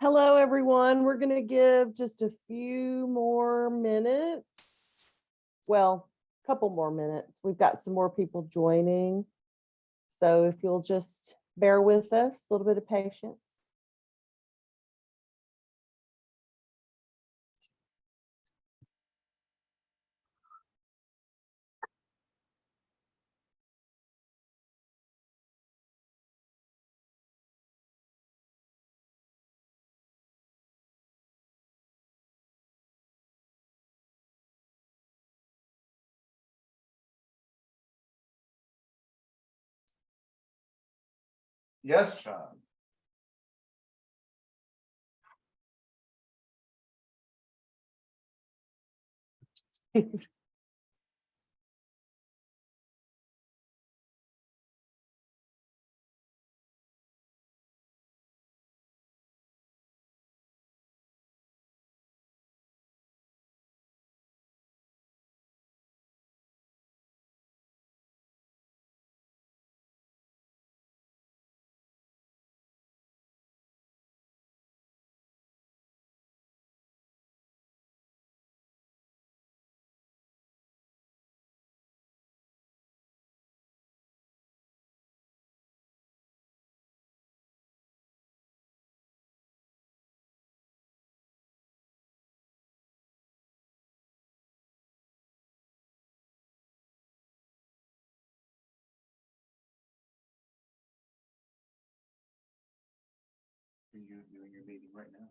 Hello, everyone. We're going to give just a few more minutes. Well, a couple more minutes. We've got some more people joining. So if you'll just bear with us, a little bit of patience. Yes, John. Are you doing your meeting right now?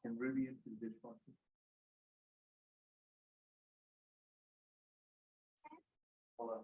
Can Ruby into the dishwasher? Hold on.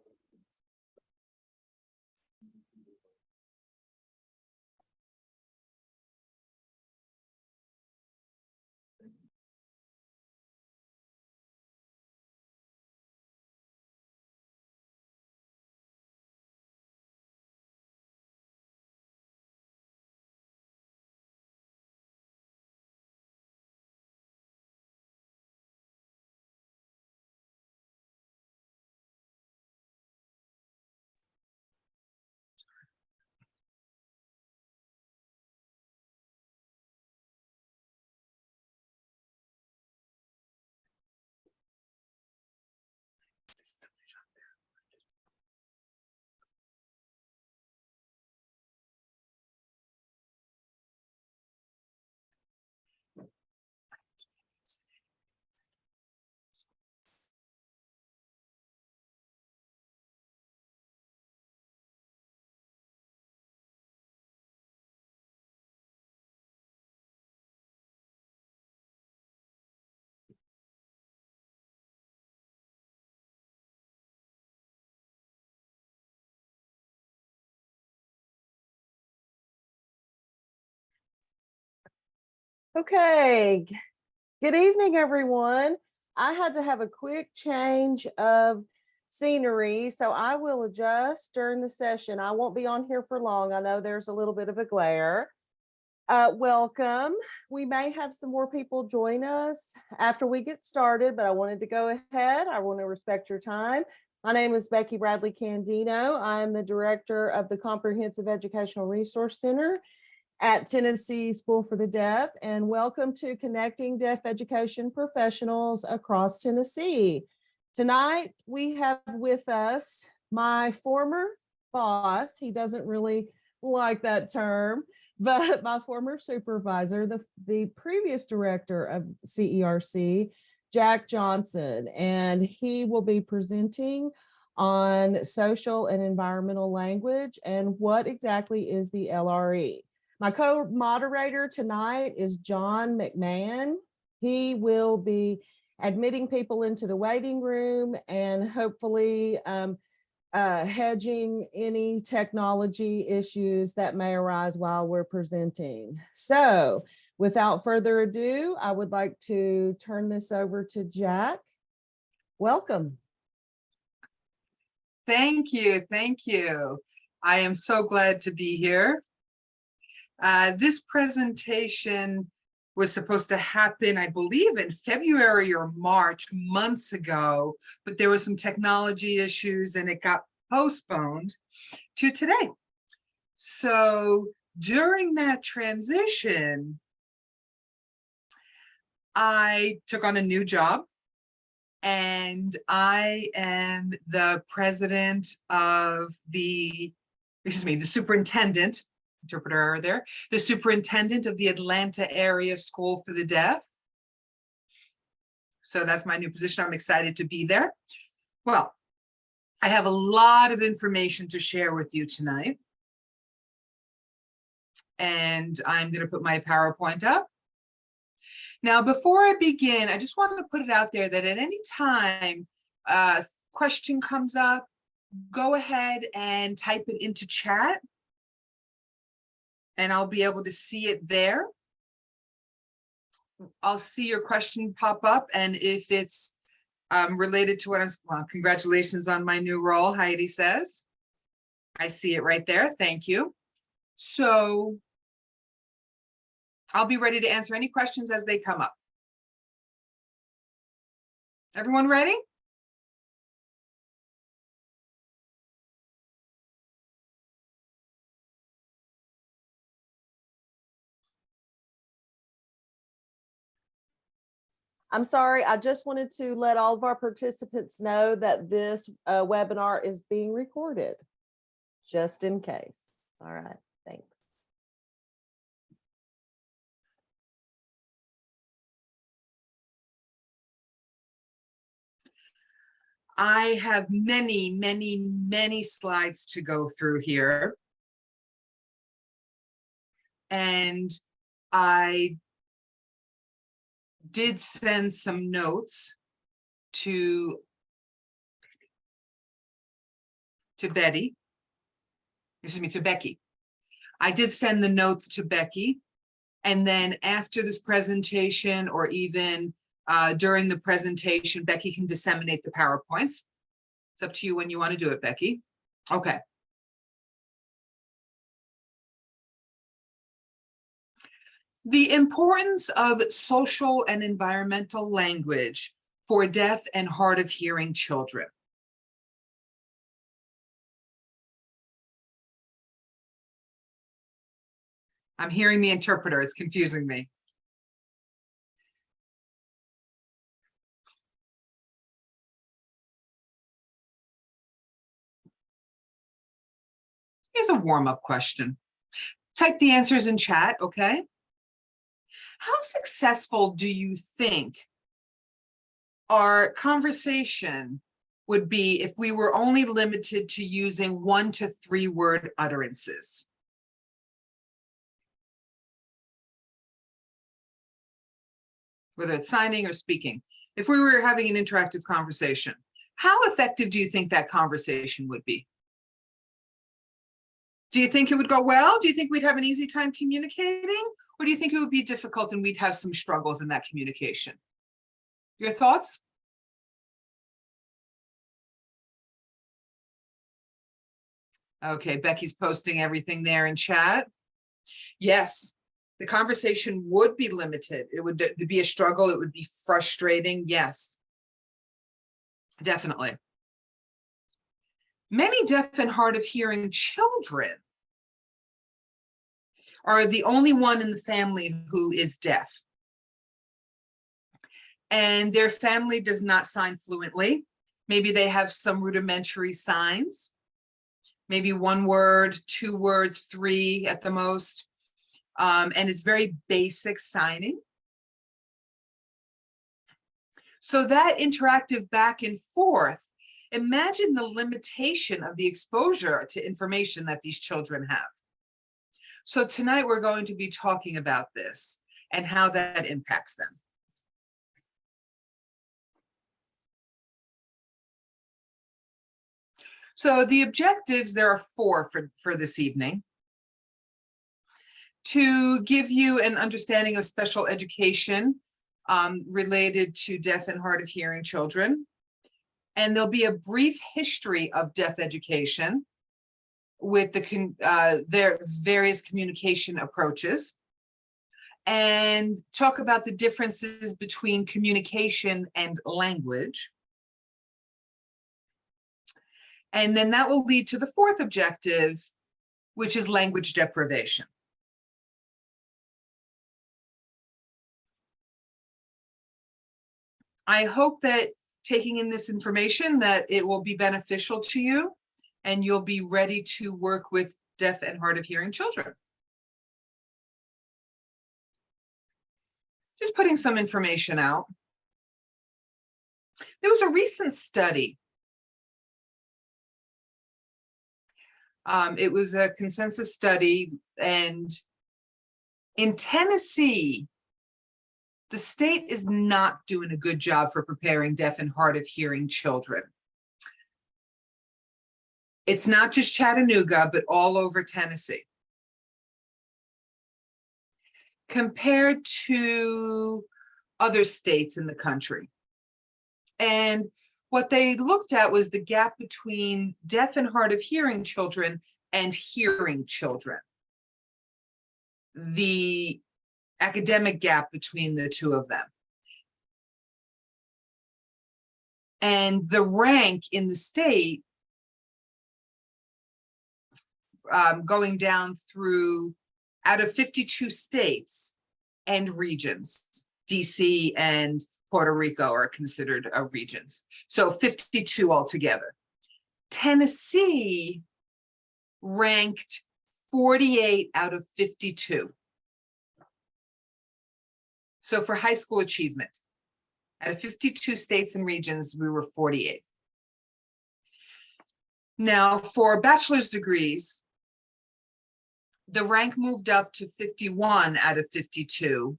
Okay. Good evening, everyone. I had to have a quick change of scenery, so I will adjust during the session. I won't be on here for long. I know there's a little bit of a glare. Welcome. We may have some more people join us after we get started, but I wanted to go ahead. I want to respect your time. My name is Becky Bradley Candino. I'm the director of the Comprehensive Educational Resource Center at Tennessee School for the Deaf, and welcome to Connecting Deaf Education Professionals across Tennessee. Tonight, we have with us my former boss. He doesn't really like that term, but my former supervisor, the previous director of CERC, Jack Johnson, and he will be presenting on social and environmental language and what exactly is the LRE. My co-moderator tonight is John McMahon. He will be admitting people into the waiting room and hopefully hedging any technology issues that may arise while we're presenting. So without further ado, I would like to turn this over to Jack. Welcome. Thank you. Thank you. I am so glad to be here. This presentation was supposed to happen, I believe, in February or March, months ago, but there were some technology issues and it got postponed to today. So during that transition, I took on a new job, and I am the president of the superintendent, interpreter error there, the superintendent of the Atlanta Area School for the Deaf. So that's my new position. I'm excited to be there. Well, I have a lot of information to share with you tonight. And I'm going to put my PowerPoint up. Now, before I begin, I just want to put it out there that at any time a question comes up, go ahead and type it into chat, and I'll be able to see it there. I'll see your question pop up, and if it's related to what I'm, well, congratulations on my new role, Heidi says. I see it right there. Thank you. So I'll be ready to answer any questions as they come up. Everyone ready? I'm sorry, I just wanted to let all of our participants know that this webinar is being recorded, just in case. All right, thanks. I have many, many, many slides to go through here. And I did send some notes to Becky. I did send the notes to Becky. And then after this presentation, or even during the presentation, Becky can disseminate the PowerPoints. It's up to you when you want to do it, Becky. Okay. The importance of social and environmental language for deaf and hard of hearing children. I'm hearing the interpreter, it's confusing me. Here's a warm-up question. Type the answers in chat, okay? How successful do you think our conversation would be if we were only limited to using 1 to 3 word utterances? Whether it's signing or speaking. If we were having an interactive conversation, how effective do you think that conversation would be? Do you think it would go well? Do you think we'd have an easy time communicating? Or do you think it would be difficult and we'd have some struggles in that communication? Your thoughts? Okay, Becky's posting everything there in chat. Yes, the conversation would be limited. It would be a struggle. It would be frustrating. Yes, definitely. Many deaf and hard of hearing children are the only one in the family who is deaf. And their family does not sign fluently. Maybe they have some rudimentary signs, maybe 1 word, 2 words, 3 at the most. And it's very basic signing. So that interactive back and forth, imagine the limitation of the exposure to information that these children have. So tonight we're going to be talking about this and how that impacts them. So the objectives, there are 4 for this evening. To give you an understanding of special education related to deaf and hard of hearing children. And there'll be a brief history of deaf education with their various communication approaches. and talk about the differences between communication and language. And then that will lead to the fourth objective, which is language deprivation. I hope that taking in this information that it will be beneficial to you and you'll be ready to work with deaf and hard of hearing children. Just putting some information out. There was a recent study. It was a consensus study, and in Tennessee, the state is not doing a good job for preparing deaf and hard of hearing children. It's not just Chattanooga, but all over Tennessee. Compared to other states in the country. And what they looked at was the gap between deaf and hard of hearing children and hearing children. The academic gap between the two of them. And the rank in the state, going down through, out of 52 states and regions, DC and Puerto Rico are considered regions. So 52 altogether. Tennessee ranked 48 out of 52. So for high school achievement, out of 52 states and regions, we were 48. Now for bachelor's degrees, the rank moved up to 51 out of 52.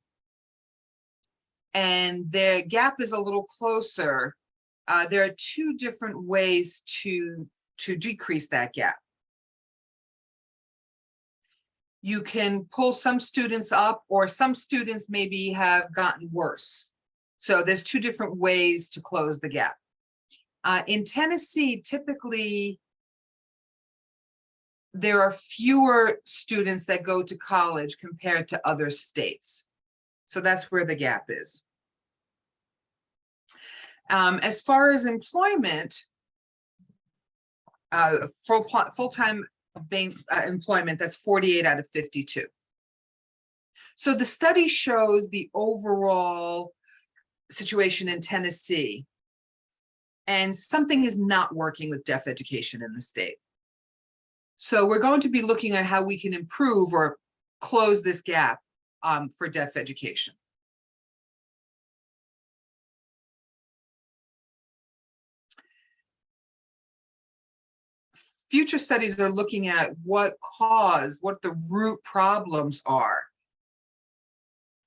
And the gap is a little closer. There are two different ways to decrease that gap. You can pull some students up, or some students maybe have gotten worse. So there's two different ways to close the gap. In Tennessee, typically, there are fewer students that go to college compared to other states. So that's where the gap is. As far as employment, full-time employment, that's 48 out of 52. So the study shows the overall situation in Tennessee, and something is not working with deaf education in the state. So we're going to be looking at how we can improve or close this gap for deaf education. Future studies are looking at what the root problems are.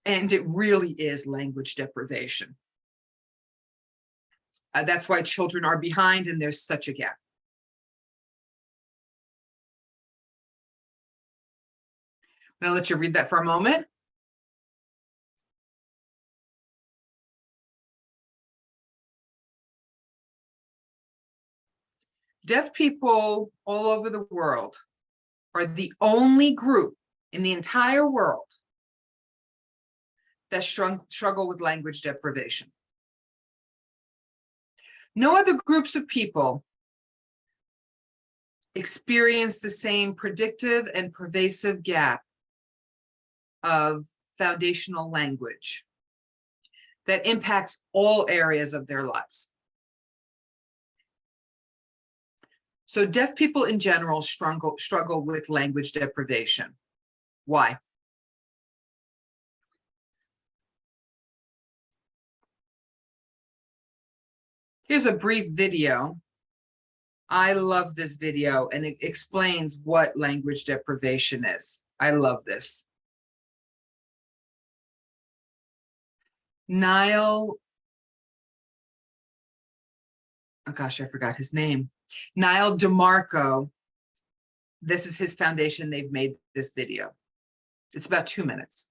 And it really is language deprivation. That's why children are behind and there's such a gap. I'm gonna let you read that for a moment. Deaf people all over the world are the only group in the entire world that struggle with language deprivation. No other groups of people experience the same predictive and pervasive gap of foundational language that impacts all areas of their lives. So deaf people in general struggle with language deprivation. Why? Here's a brief video. I love this video, and it explains what language deprivation is. I love this. Niall, oh gosh, I forgot his name. Niall DeMarco. This is his foundation. They've made this video. It's about 2 minutes.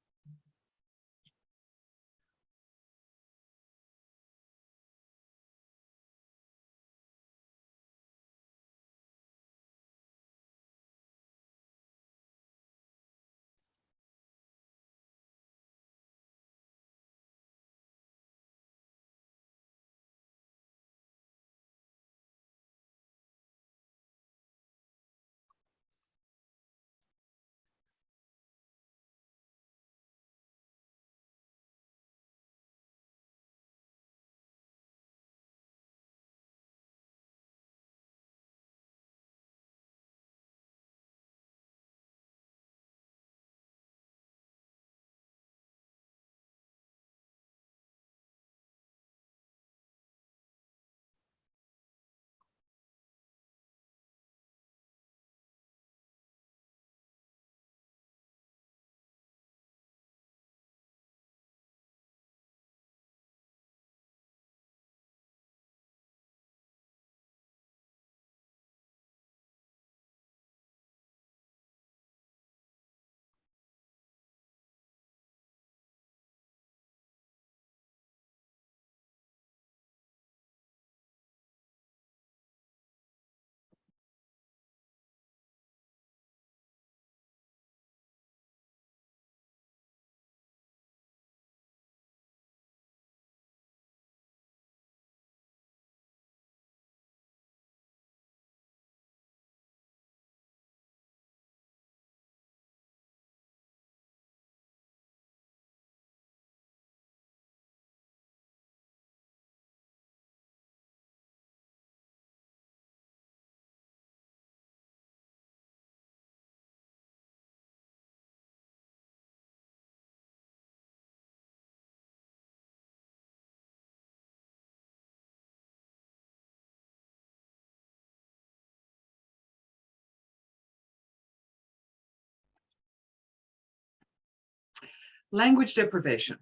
Language deprivation.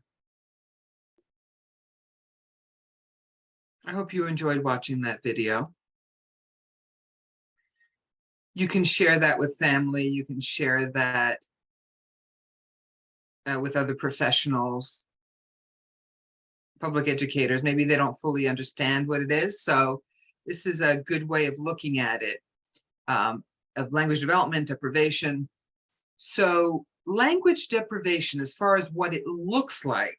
I hope you enjoyed watching that video. You can share that with family. You can share that with other professionals, public educators. Maybe they don't fully understand what it is. So this is a good way of looking at it, of language development, deprivation. So language deprivation, as far as what it looks like,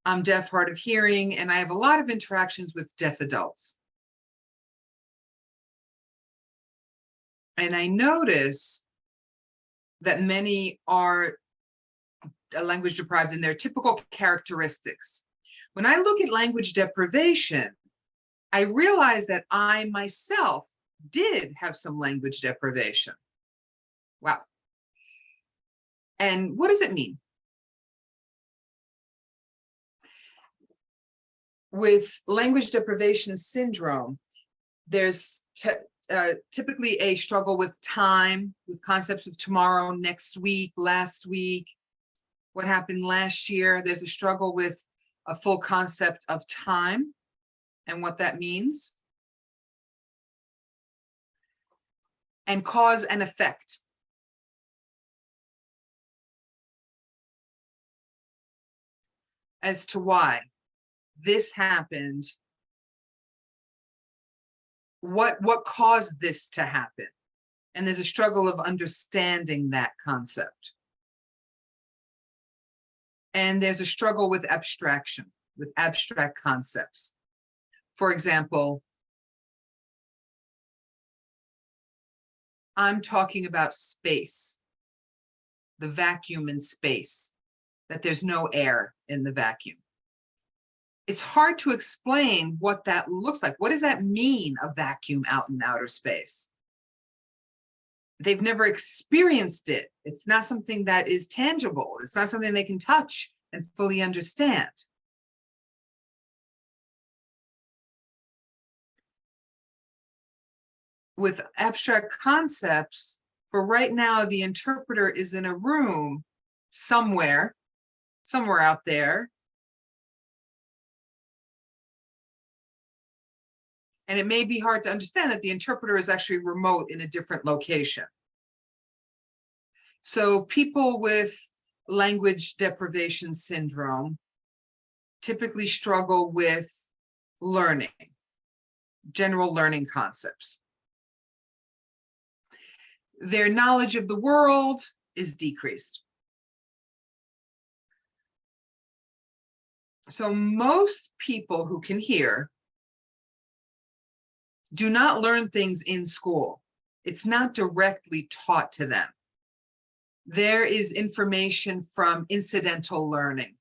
I'm deaf, hard of hearing, and I have a lot of interactions with deaf adults. And I notice that many are language deprived in their typical characteristics. When I look at language deprivation, I realize that I myself did have some language deprivation. Wow. And what does it mean? With language deprivation syndrome, there's typically a struggle with time, with concepts of tomorrow, next week, last week, what happened last year. There's a struggle with a full concept of time and what that means. And cause and effect. As to why this happened, what caused this to happen? And there's a struggle of understanding that concept. And there's a struggle with abstraction, with abstract concepts. For example, I'm talking about space, the vacuum in space, that there's no air in the vacuum. It's hard to explain what that looks like. What does that mean, a vacuum out in outer space? They've never experienced it. It's not something that is tangible. It's not something they can touch and fully understand. With abstract concepts, for right now, the interpreter is in a room somewhere out there. And it may be hard to understand that the interpreter is actually remote in a different location. So people with language deprivation syndrome typically struggle with learning, general learning concepts. Their knowledge of the world is decreased. So most people who can hear do not learn things in school. It's not directly taught to them. There is information from incidental learning.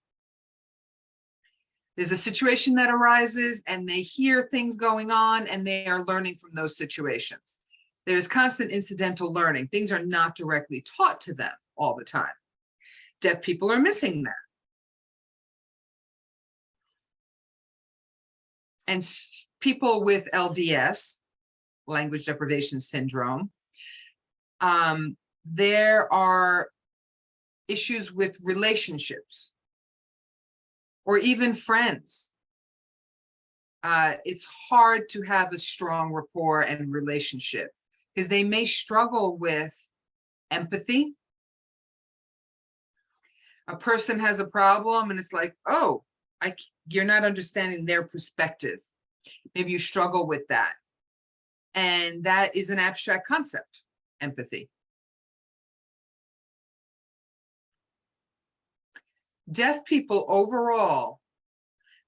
There's a situation that arises and they hear things going on and they are learning from those situations. There's constant incidental learning. Things are not directly taught to them all the time. Deaf people are missing that. And people with LDS, language deprivation syndrome, there are issues with relationships or even friends. It's hard to have a strong rapport and relationship because they may struggle with empathy. A person has a problem and it's like, oh, you're not understanding their perspective. Maybe you struggle with that. And that is an abstract concept, empathy. Deaf people overall,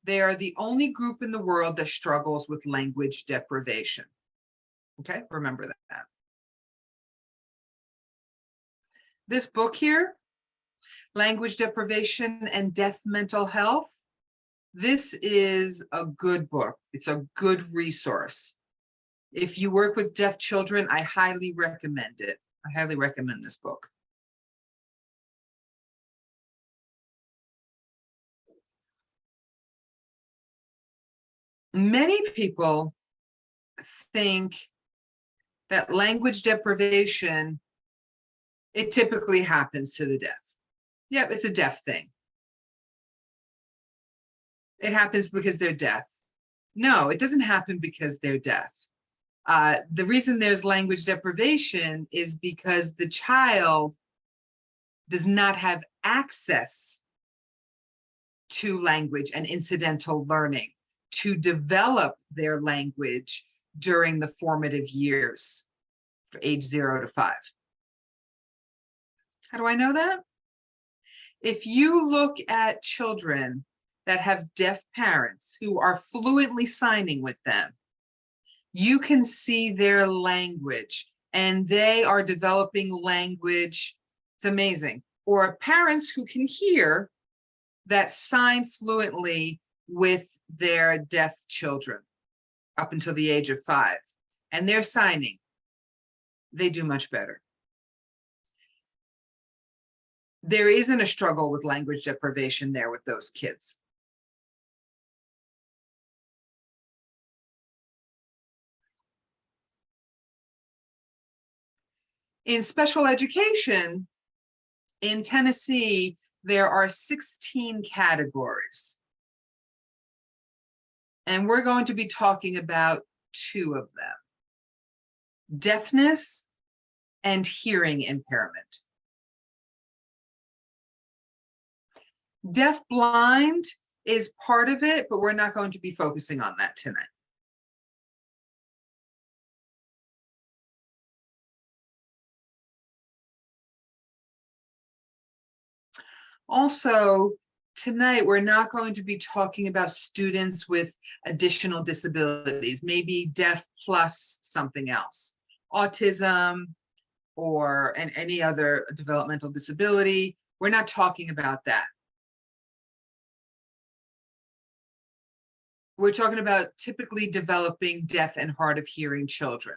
they are the only group in the world that struggles with language deprivation. Okay, remember that. This book here, Language Deprivation and Deaf Mental Health, this is a good book. It's a good resource. If you work with deaf children, I highly recommend it. I highly recommend this book. Many people think that language deprivation It typically happens to the deaf. Yep, it's a deaf thing. It happens because they're deaf. No, it doesn't happen because they're deaf. The reason there's language deprivation is because the child does not have access to language and incidental learning to develop their language during the formative years for age 0 to 5. How do I know that? If you look at children that have deaf parents who are fluently signing with them, you can see their language and they are developing language. It's amazing. Or parents who can hear that sign fluently with their deaf children up until the age of 5, and they're signing, they do much better. There isn't a struggle with language deprivation there with those kids. In special education, in Tennessee, there are 16 categories. And we're going to be talking about 2 of them: deafness and hearing impairment. Deaf-blind is part of it, but we're not going to be focusing on that tonight. Also, tonight, we're not going to be talking about students with additional disabilities, maybe deaf plus something else, autism or any other developmental disability. We're not talking about that. We're talking about typically developing deaf and hard of hearing children.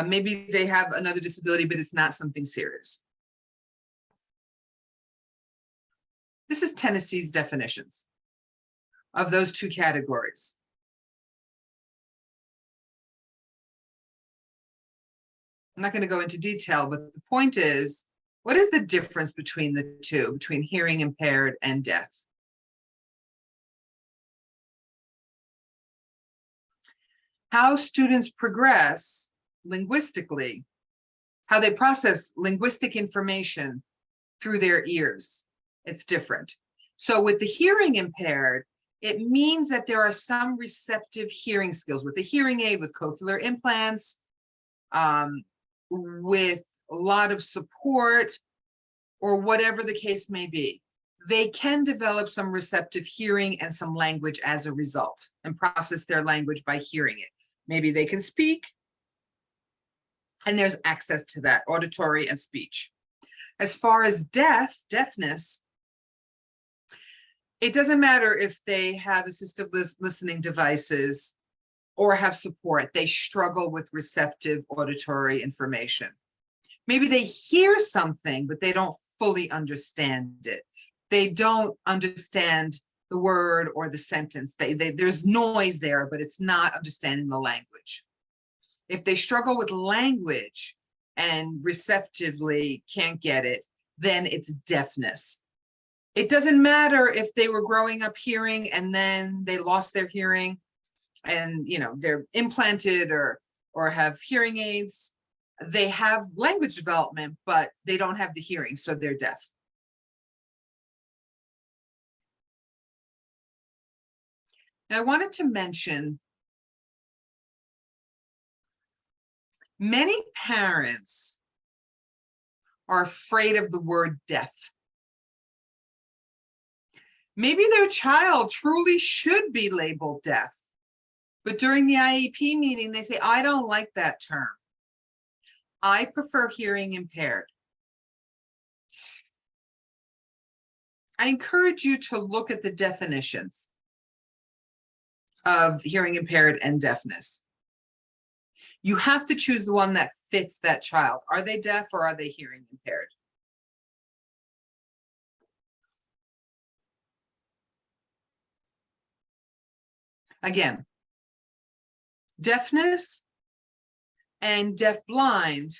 Maybe they have another disability, but it's not something serious. This is Tennessee's definitions of those 2 categories. I'm not going to go into detail, but the point is, what is the difference between the 2, between hearing impaired and deaf? How students progress linguistically, how they process linguistic information through their ears. It's different. So with the hearing impaired, it means that there are some receptive hearing skills with the hearing aid, with cochlear implants, with a lot of support, or whatever the case may be. They can develop some receptive hearing and some language as a result and process their language by hearing it. Maybe they can speak, and there's access to that, auditory and speech. As far as deafness, it doesn't matter if they have assistive listening devices or have support, they struggle with receptive auditory information. Maybe they hear something, but they don't fully understand it. They don't understand the word or the sentence. There's noise there, but it's not understanding the language. If they struggle with language and receptively can't get it, then it's deafness. It doesn't matter if they were growing up hearing and then they lost their hearing and they're implanted or have hearing aids. They have language development, but they don't have the hearing, so they're deaf. Now, I wanted to mention many parents are afraid of the word deaf. Maybe their child truly should be labeled deaf, but during the IEP meeting, they say, I don't like that term. I prefer hearing impaired. I encourage you to look at the definitions of hearing impaired and deafness. You have to choose the one that fits that child. Are they deaf or are they hearing impaired? Again, deafness and deaf-blind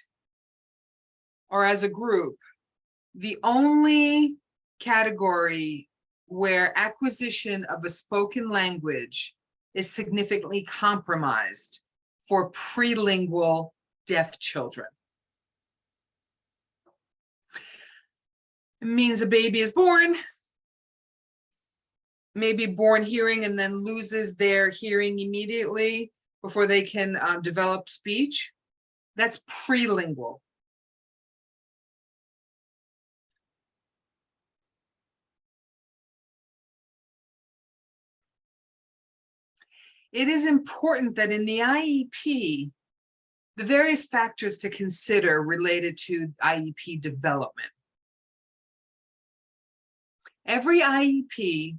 or as a group, the only category where acquisition of a spoken language is significantly compromised for prelingual deaf children. It means a baby is born, maybe born hearing and then loses their hearing immediately before they can develop speech. That's prelingual. It is important that in the IEP, the various factors to consider related to IEP development. Every IEP,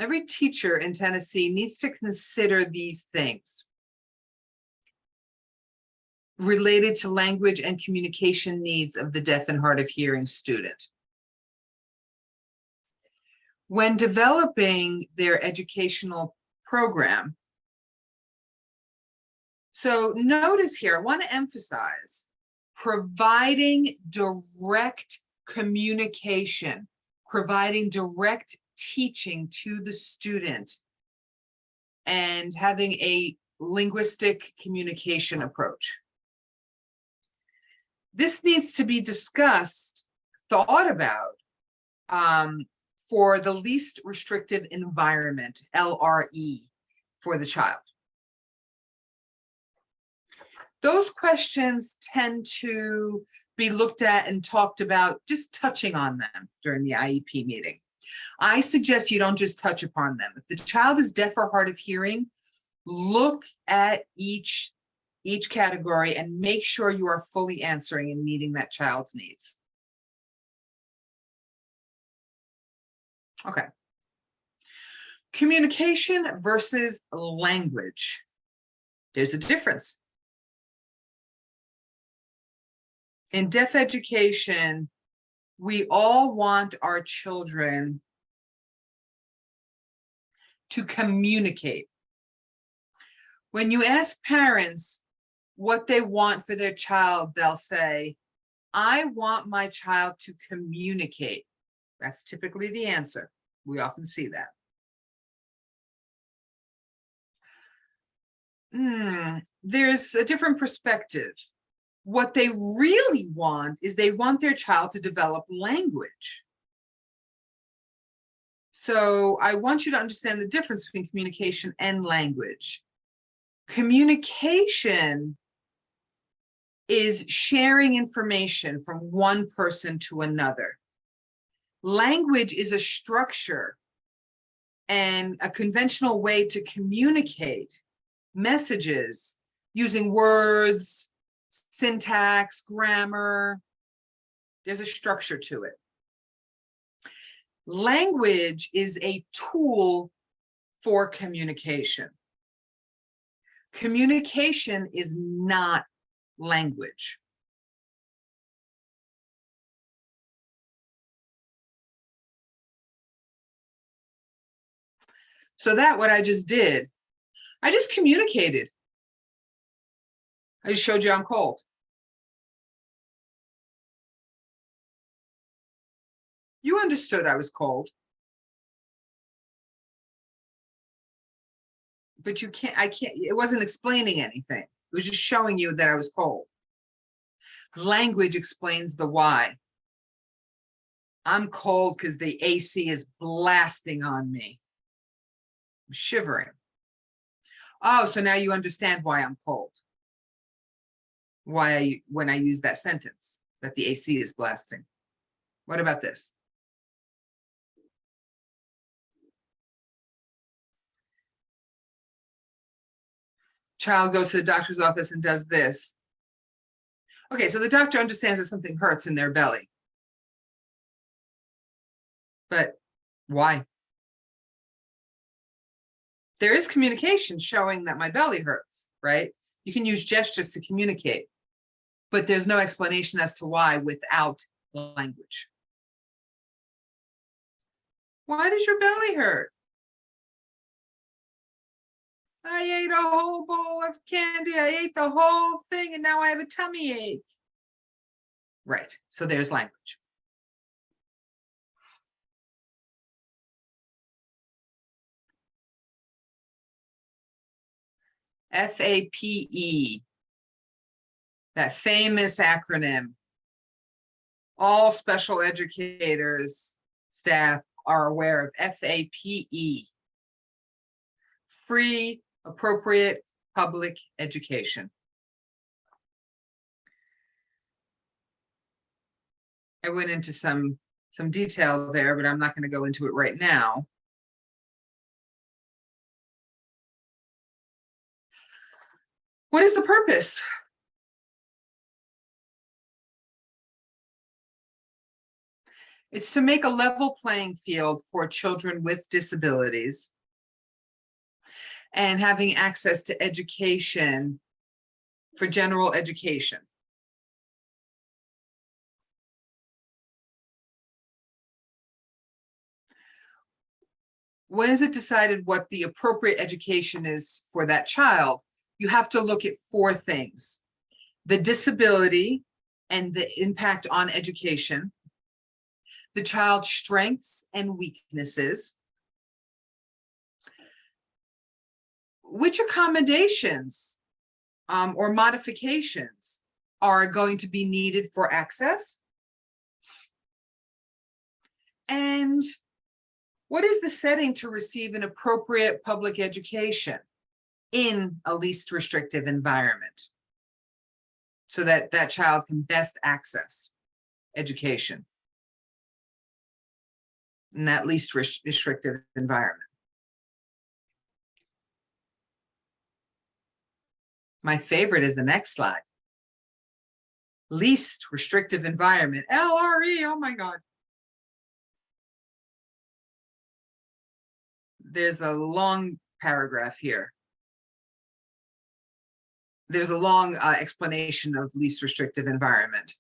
every teacher in Tennessee needs to consider these things related to language and communication needs of the deaf and hard of hearing student. When developing their educational program, so notice here, I want to emphasize providing direct communication, providing direct teaching to the student, and having a linguistic communication approach. This needs to be discussed, thought about, for the least restrictive environment, LRE, for the child. Those questions tend to be looked at and talked about, just touching on them during the IEP meeting. I suggest you don't just touch upon them. If the child is deaf or hard of hearing, look at each category and make sure you are fully answering and meeting that child's needs. Okay. Communication versus language. There's a difference. In deaf education, we all want our children to communicate. When you ask parents what they want for their child, they'll say, I want my child to communicate. That's typically the answer. We often see that. There's a different perspective. What they really want is they want their child to develop language. So I want you to understand the difference between communication and language. Communication is sharing information from one person to another. Language is a structure and a conventional way to communicate messages using words, syntax, grammar. There's a structure to it. Language is a tool for communication. Communication is not language. So what I just did, I just communicated. I just showed you I'm cold. You understood I was cold. But it wasn't explaining anything. It was just showing you that I was cold. Language explains the why. I'm cold because the AC is blasting on me. I'm shivering. Oh, so now you understand why I'm cold. When I use that sentence, that the AC is blasting. What about this? Child goes to the doctor's office and does this. Okay, so the doctor understands that something hurts in their belly. But why? There is communication showing that my belly hurts, right? You can use gestures to communicate, but there's no explanation as to why without language. Why does your belly hurt? I ate a whole bowl of candy. I ate the whole thing and now I have a tummy ache. Right, so there's language. FAPE, that famous acronym. All special educators, staff are aware of FAPE. Free, appropriate public education. I went into some detail there, but I'm not going to go into it right now. What is the purpose? It's to make a level playing field for children with disabilities and having access to education for general education. When is it decided what the appropriate education is for that child? You have to look at 4 things: the disability and the impact on education, the child's strengths and weaknesses, which accommodations or modifications are going to be needed for access, and what is the setting to receive an appropriate public education in a least restrictive environment so that that child can best access education in that least restrictive environment. My favorite is the next slide. Least restrictive environment, LRE, oh my God. There's a long paragraph here. There's a long explanation of least restrictive environment.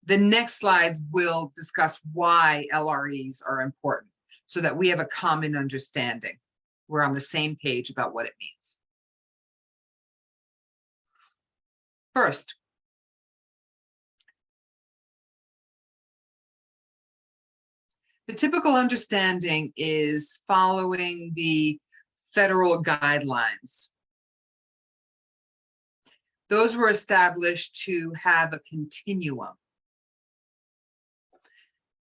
The next slides will discuss why LREs are important so that we have a common understanding. We're on the same page about what it means. First, the typical understanding is following the federal guidelines. Those were established to have a continuum.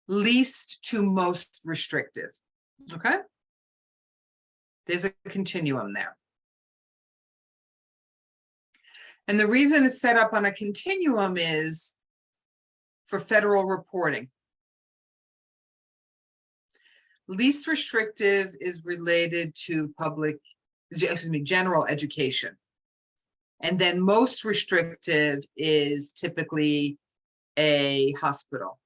Least to most restrictive, okay? There's a continuum there. And the reason it's set up on a continuum is for federal reporting. Least restrictive is related to general education. And then most restrictive is typically a hospital.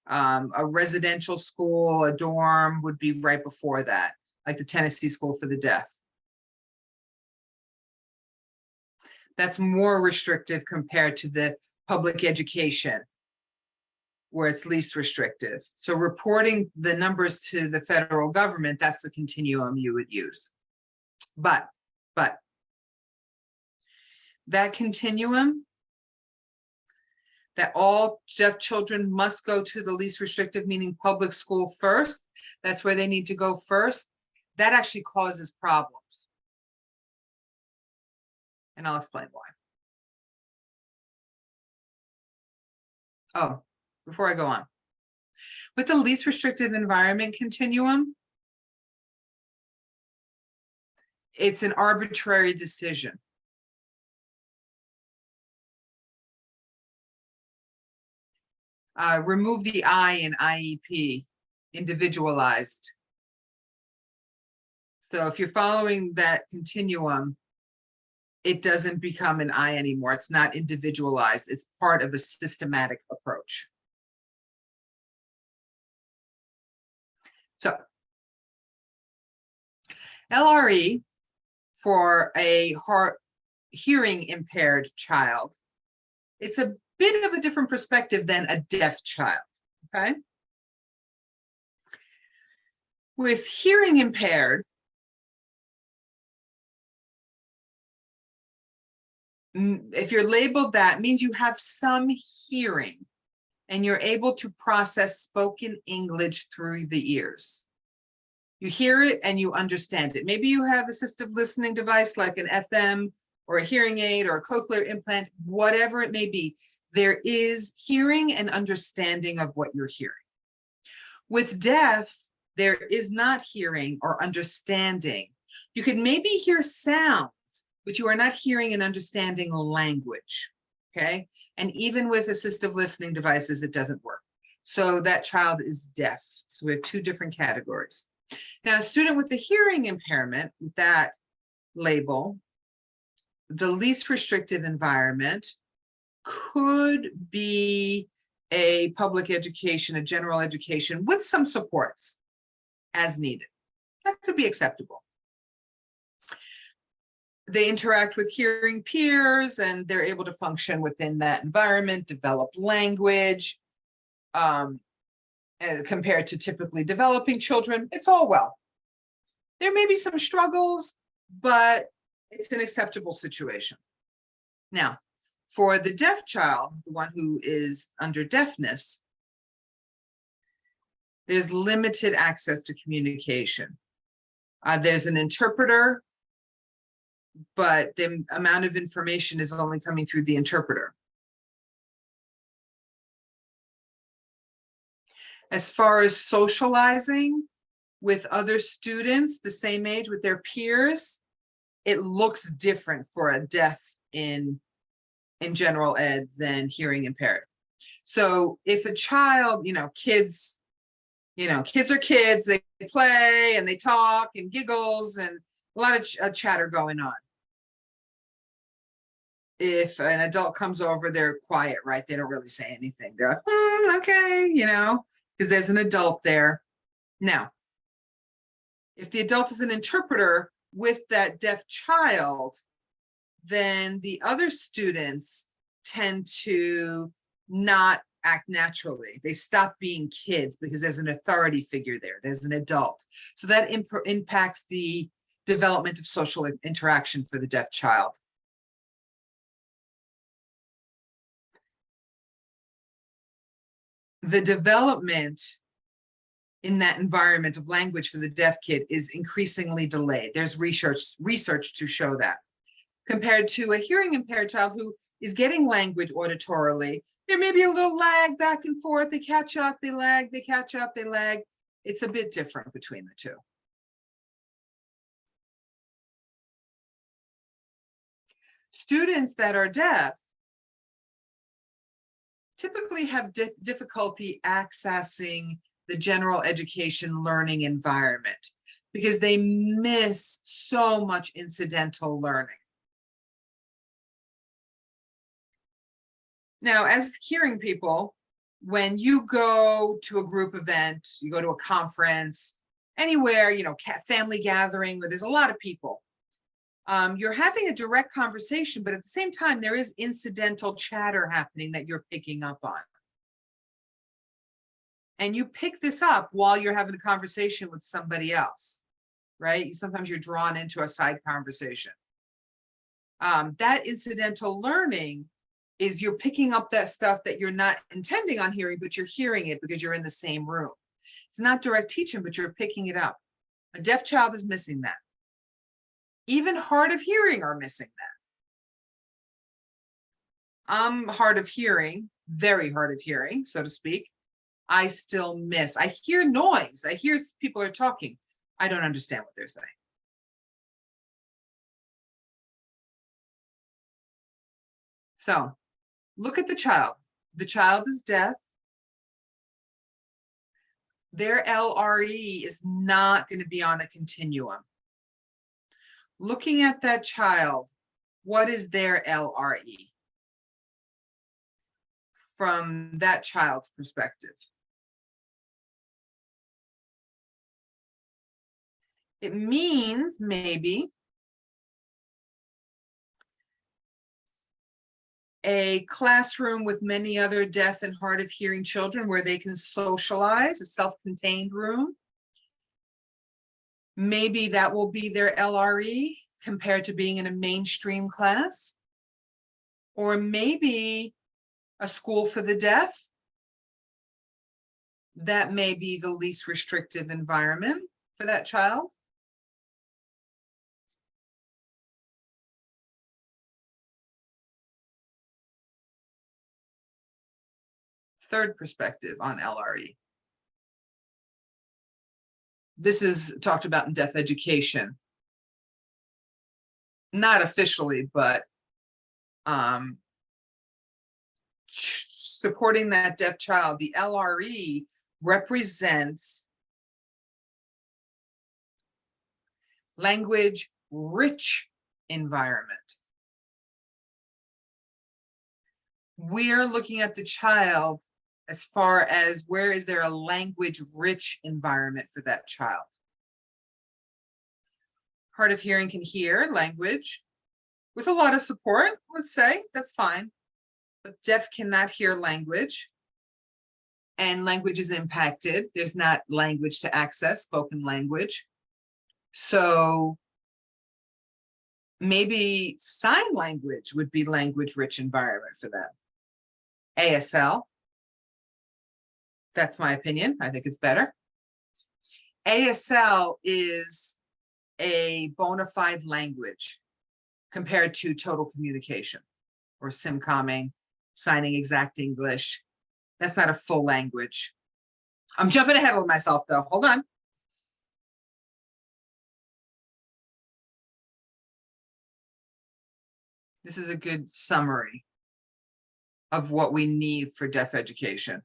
A residential school, a dorm would be right before that, like the Tennessee School for the Deaf. That's more restrictive compared to the public education, where it's least restrictive. So reporting the numbers to the federal government, that's the continuum you would use. But that continuum, that all deaf children must go to the least restrictive, meaning public school first, that's where they need to go first, that actually causes problems. And I'll explain why. Oh, before I go on. With the least restrictive environment continuum, it's an arbitrary decision. Remove the I in IEP, individualized. So if you're following that continuum, it doesn't become an I anymore. It's not individualized. It's part of a systematic approach. So LRE for a hearing impaired child, it's a bit of a different perspective than a deaf child, okay? With hearing impaired, if you're labeled that, means you have some hearing and you're able to process spoken English through the ears. You hear it and you understand it. Maybe you have assistive listening device like an FM or a hearing aid or a cochlear implant, whatever it may be. There is hearing and understanding of what you're hearing. With deaf, there is not hearing or understanding. You could maybe hear sounds, but you are not hearing and understanding language, okay? And even with assistive listening devices, it doesn't work. So that child is deaf. So we have two different categories. Now, a student with the hearing impairment, with that label, the least restrictive environment could be a public education, a general education with some supports as needed. That could be acceptable. They interact with hearing peers and they're able to function within that environment, develop language, compared to typically developing children. It's all well. There may be some struggles, but it's an acceptable situation. Now, for the deaf child, the one who is under deafness, there's limited access to communication. There's an interpreter, but the amount of information is only coming through the interpreter. As far as socializing with other students the same age with their peers, it looks different for a deaf in general ed than hearing impaired. So if a child, kids are kids, they play and they talk and giggles and a lot of chatter going on. If an adult comes over, they're quiet, right? They don't really say anything. They're like, okay, because there's an adult there. Now, if the adult is an interpreter with that deaf child, then the other students tend to not act naturally. They stop being kids because there's an authority figure there. There's an adult. So that impacts the development of social interaction for the deaf child. The development in that environment of language for the deaf kid is increasingly delayed. There's research to show that. Compared to a hearing impaired child who is getting language auditorily, there may be a little lag back and forth. They catch up, they lag, they catch up, they lag. It's a bit different between the two. Students that are deaf typically have difficulty accessing the general education learning environment because they miss so much incidental learning. Now, as hearing people, when you go to a group event, you go to a conference, anywhere, family gathering where there's a lot of people, you're having a direct conversation, but at the same time, there is incidental chatter happening that you're picking up on. And you pick this up while you're having a conversation with somebody else, right? Sometimes you're drawn into a side conversation. That incidental learning is you're picking up that stuff that you're not intending on hearing, but you're hearing it because you're in the same room. It's not direct teaching, but you're picking it up. A deaf child is missing that. Even hard of hearing are missing that. I'm hard of hearing, very hard of hearing, so to speak. I still miss. I hear noise. I hear people are talking. I don't understand what they're saying. So look at the child. The child is deaf. Their LRE is not going to be on a continuum. Looking at that child, what is their LRE from that child's perspective? It means maybe a classroom with many other deaf and hard of hearing children where they can socialize, a self-contained room. Maybe that will be their LRE compared to being in a mainstream class. Or maybe a school for the deaf. That may be the least restrictive environment for that child. Third perspective on LRE. This is talked about in deaf education. Not officially, but supporting that deaf child, the LRE represents language rich environment. We're looking at the child as far as where is there a language rich environment for that child. Hard of hearing can hear language with a lot of support, let's say, that's fine. But deaf cannot hear language, and language is impacted. There's not language to access, spoken language. So maybe sign language would be language rich environment for them. ASL. That's my opinion. I think it's better. ASL is a bona fide language compared to total communication or SimComming, signing exact English. That's not a full language. I'm jumping ahead of myself though. Hold on. This is a good summary of what we need for deaf education.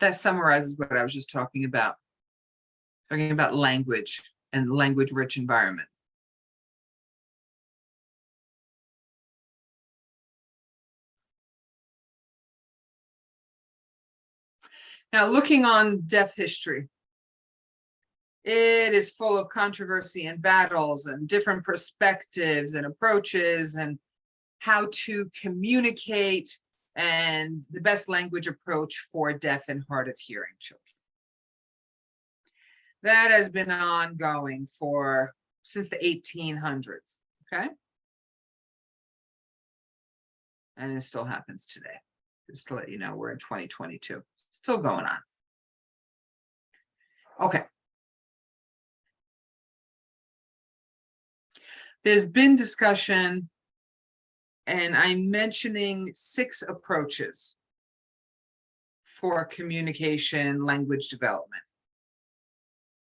That summarizes what I was just talking about language and language-rich environment. Now, looking on deaf history, it is full of controversy and battles and different perspectives and approaches and how to communicate and the best language approach for deaf and hard of hearing children. That has been ongoing since the 1800s, okay? And it still happens today. Just to let you know, we're in 2022, still going on. Okay. There's been discussion, and I'm mentioning 6 approaches for communication language development.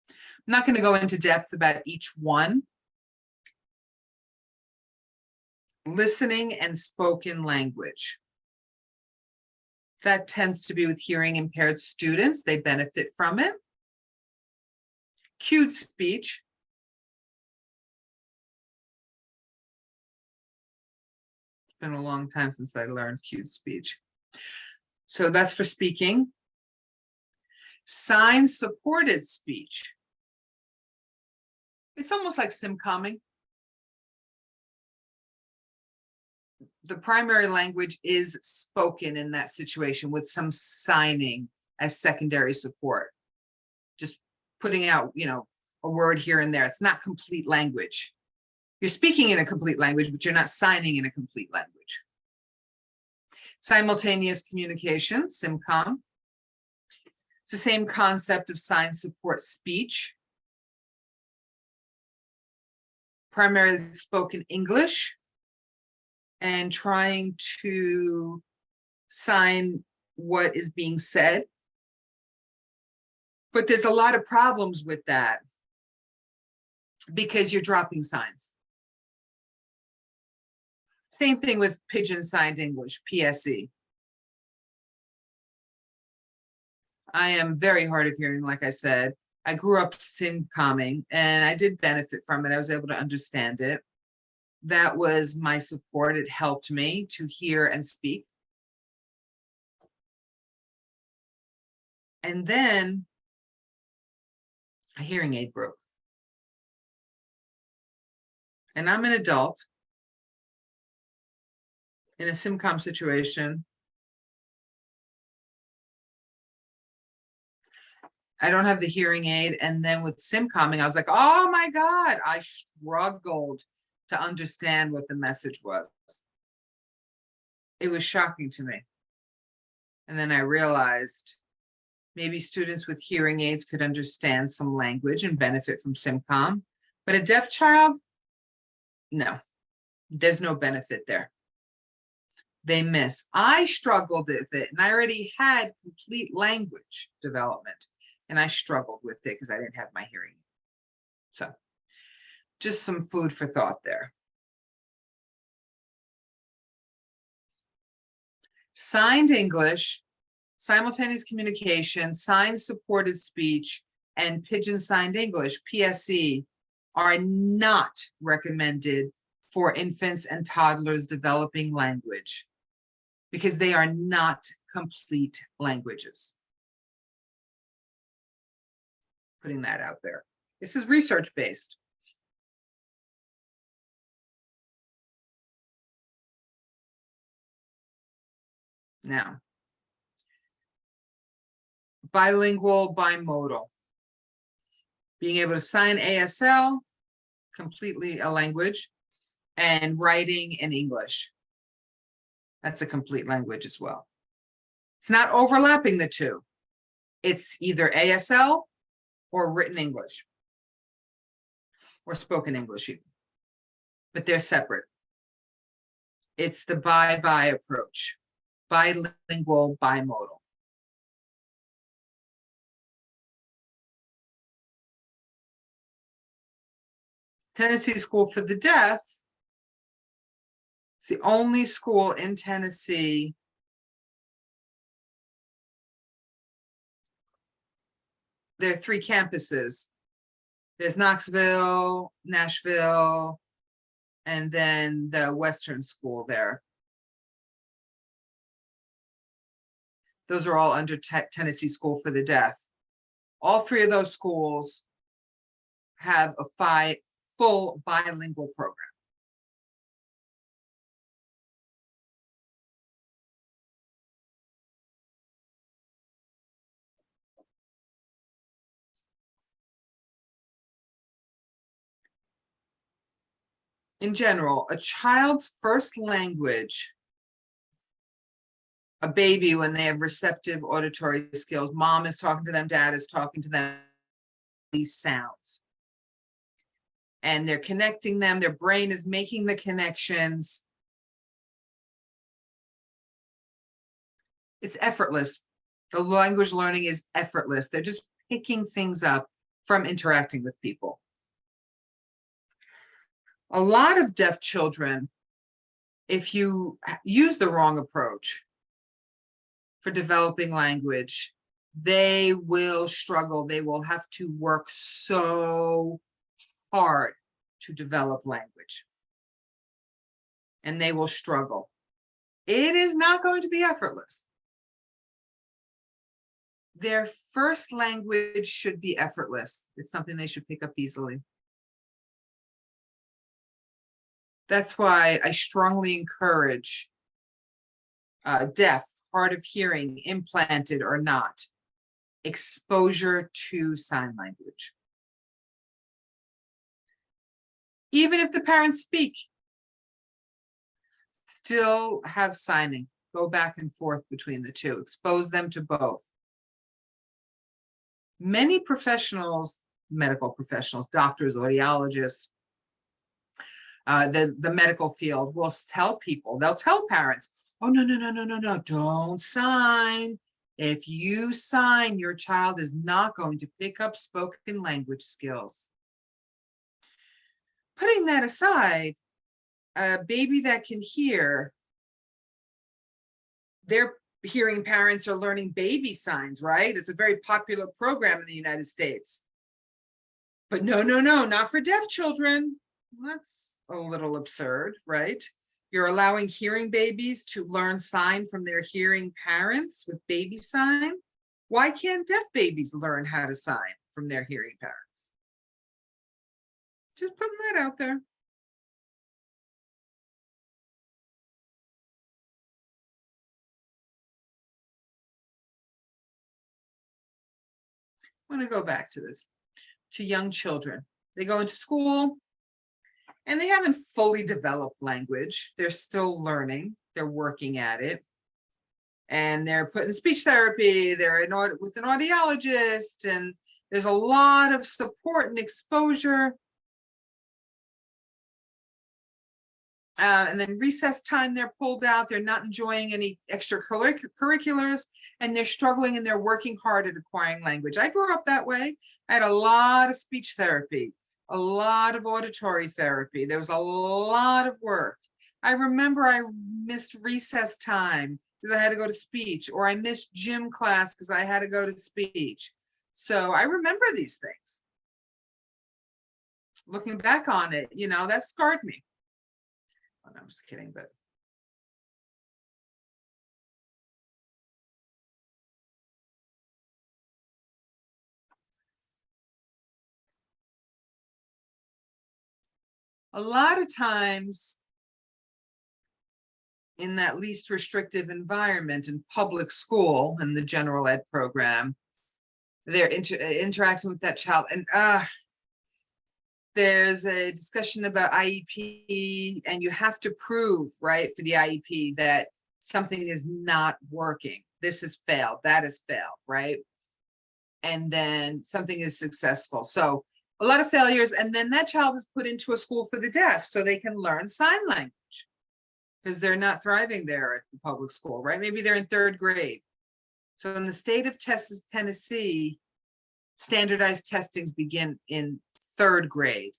I'm not going to go into depth about each one. Listening and spoken language. That tends to be with hearing impaired students. They benefit from it. Cued speech. It's been a long time since I learned cued speech. So that's for speaking. Sign supported speech. It's almost like SimComming. The primary language is spoken in that situation with some signing as secondary support. Just putting out, a word here and there. It's not complete language. You're speaking in a complete language, but you're not signing in a complete language. Simultaneous communication, SimComm. It's the same concept of sign support speech. Primarily spoken English and trying to sign what is being said. But there's a lot of problems with that because you're dropping signs. Same thing with Pigeon Signed English, PSE. I am very hard of hearing, like I said. I grew up SimComming and I did benefit from it. I was able to understand it. That was my support. It helped me to hear and speak. And then a hearing aid broke. And I'm an adult in a SimCom situation. I don't have the hearing aid. And then with SimComming, I was like, oh my God, I struggled to understand what the message was. It was shocking to me. And then I realized maybe students with hearing aids could understand some language and benefit from SimCom, but a deaf child, no, there's no benefit there. They miss. I struggled with it, and I already had complete language development, and I struggled with it because I didn't have my hearing. So just some food for thought there. Signed English, simultaneous communication, sign supported speech, and pigeon signed English, PSE, are not recommended for infants and toddlers developing language because they are not complete languages. Putting that out there. This is research-based. Now, bilingual, bimodal. Being able to sign ASL, completely a language, and writing in English. That's a complete language as well. It's not overlapping the two. It's either ASL or written English or spoken English even, but they're separate. It's the bi approach, bilingual, bimodal. Tennessee School for the Deaf. It's the only school in Tennessee there are 3 campuses. There's Knoxville, Nashville, and then the Western School there. Those are all under Tennessee School for the Deaf. All 3 of those schools have a full bilingual program. In general, a child's first language, a baby when they have receptive auditory skills, mom is talking to them, dad is talking to them, these sounds. And they're connecting them, their brain is making the connections. It's effortless. The language learning is effortless. They're just picking things up from interacting with people. A lot of deaf children, if you use the wrong approach for developing language, they will struggle. They will have to work so hard to develop language. And they will struggle. It is not going to be effortless. Their first language should be effortless. It's something they should pick up easily. That's why I strongly encourage deaf, hard of hearing, implanted or not, exposure to sign language. Even if the parents speak, still have signing. Go back and forth between the two. Expose them to both. Many professionals, medical professionals, doctors, audiologists, the medical field will tell people, they'll tell parents, oh, no, don't sign. If you sign, your child is not going to pick up spoken language skills. Putting that aside, a baby that can hear, their hearing parents are learning baby signs, right? It's a very popular program in the United States. But no, not for deaf children. That's a little absurd, right? You're allowing hearing babies to learn sign from their hearing parents with baby sign. Why can't deaf babies learn how to sign from their hearing parents? Just putting that out there. I want to go back to this, to young children. They go into school and they haven't fully developed language. They're still learning, they're working at it. And they're put in speech therapy, they're with an audiologist, and there's a lot of support and exposure. And then recess time, they're pulled out, they're not enjoying any extracurriculars, and they're struggling and they're working hard at acquiring language. I grew up that way. I had a lot of speech therapy, a lot of auditory therapy. There was a lot of work. I remember I missed recess time because I had to go to speech, or I missed gym class because I had to go to speech. So I remember these things. Looking back on it, you know, that scarred me. Oh, I'm just kidding, but. A lot of times in that least restrictive environment in public school and the general ed program, they're interacting with that child, and there's a discussion about IEP, and you have to prove, right, for the IEP that something is not working. This has failed, that has failed, right? And then something is successful. So a lot of failures, and then that child is put into a school for the deaf so they can learn sign language because they're not thriving there at the public school, right? Maybe they're in 3rd grade. So in the state of Tennessee, standardized testings begin in 3rd grade.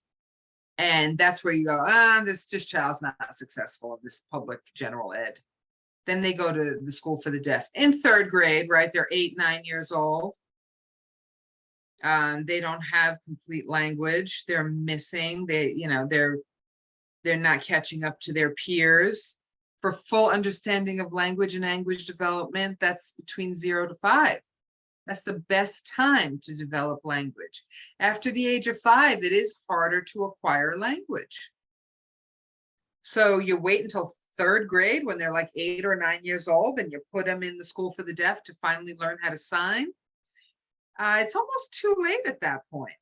And that's where you go, this child's not successful in this public general ed. Then they go to the school for the deaf in 3rd grade, right? They're 8, 9 years old. They don't have complete language. They're missing. They're not catching up to their peers. For full understanding of language and language development, that's between 0 to 5. That's the best time to develop language. After the age of 5, it is harder to acquire language. So you wait until 3rd grade when they're like 8 or 9 years old, and you put them in the school for the deaf to finally learn how to sign. It's almost too late at that point.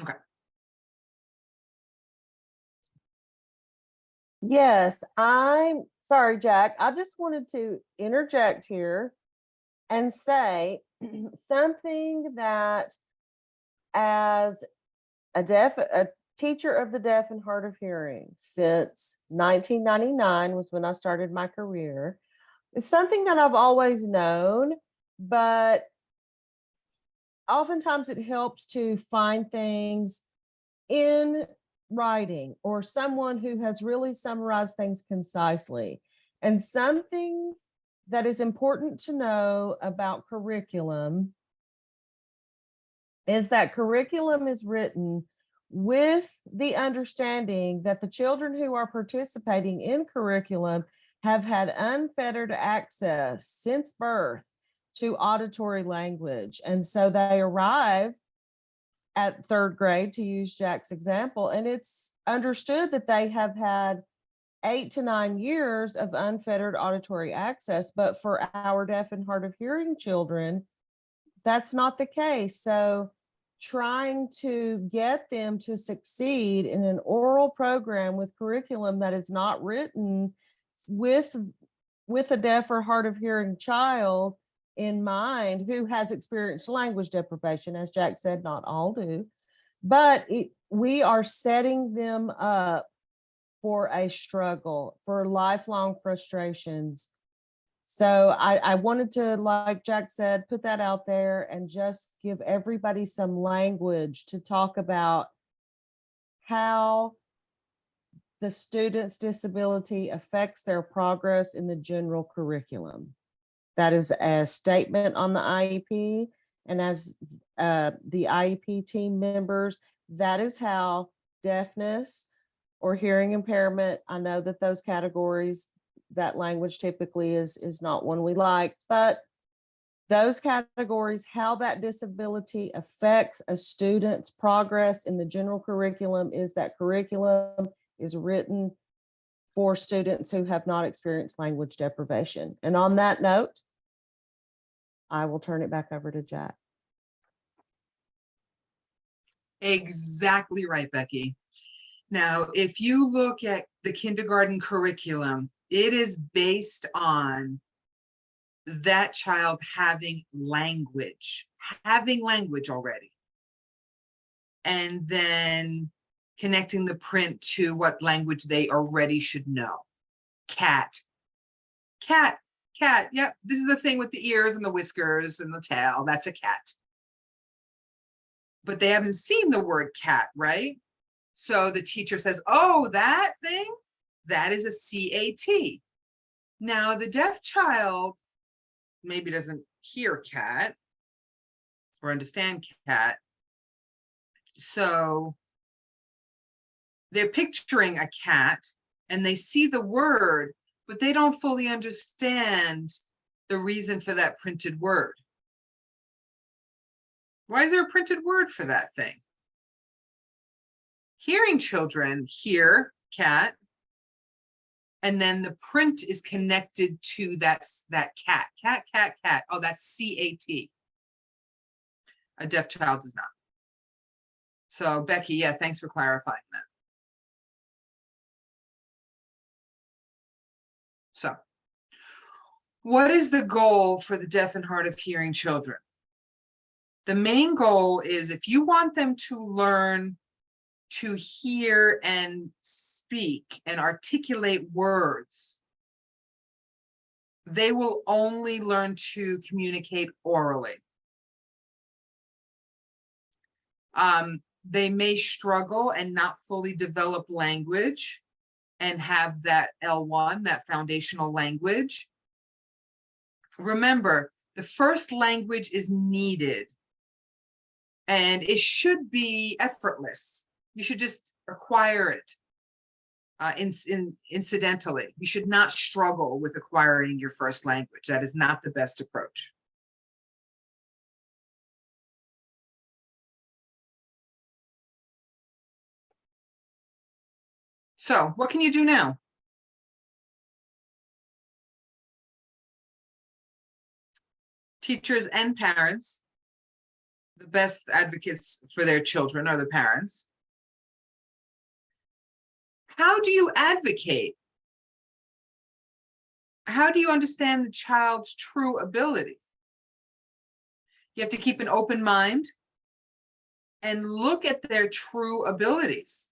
Okay. Yes, I'm sorry, Jack. I just wanted to interject here and say something that as a teacher of the deaf and hard of hearing since 1999 was when I started my career. It's something that I've always known, but oftentimes it helps to find things in writing or someone who has really summarized things concisely. And something that is important to know about curriculum is that curriculum is written with the understanding that the children who are participating in curriculum have had unfettered access since birth to auditory language. And so they arrive at 3rd grade, to use Jack's example, and it's understood that they have had 8 to 9 years of unfettered auditory access. But for our deaf and hard of hearing children, that's not the case. So trying to get them to succeed in an oral program with curriculum that is not written with a deaf or hard of hearing child in mind who has experienced language deprivation, as Jack said, not all do, but we are setting them up for a struggle, for lifelong frustrations. So I wanted to, like Jack said, put that out there and just give everybody some language to talk about how the student's disability affects their progress in the general curriculum. That is a statement on the IEP. And as the IEP team members, that is how deafness or hearing impairment, I know that those categories, that language typically is not one we like, but those categories, how that disability affects a student's progress in the general curriculum is that curriculum is written for students who have not experienced language deprivation. And on that note, I will turn it back over to Jack. Exactly right, Becky. Now, if you look at the kindergarten curriculum, it is based on that child having language already. And then connecting the print to what language they already should know. Cat. Yep, this is the thing with the ears and the whiskers and the tail. That's a cat. But they haven't seen the word cat, right? So the teacher says, oh, that thing, that is a CAT. Now the deaf child maybe doesn't hear cat or understand cat. So they're picturing a cat and they see the word, but they don't fully understand the reason for that printed word. Why is there a printed word for that thing? Hearing children hear cat, and then the print is connected to that cat. Oh, that's CAT. A deaf child does not. So Becky, yeah, thanks for clarifying that. So what is the goal for the deaf and hard of hearing children? The main goal is if you want them to learn to hear and speak and articulate words, they will only learn to communicate orally. They may struggle and not fully develop language and have that L1, that foundational language. Remember, the first language is needed and it should be effortless. You should just acquire it incidentally. You should not struggle with acquiring your first language. That is not the best approach. So what can you do now? Teachers and parents, the best advocates for their children are the parents. How do you advocate? How do you understand the child's true ability? You have to keep an open mind and look at their true abilities.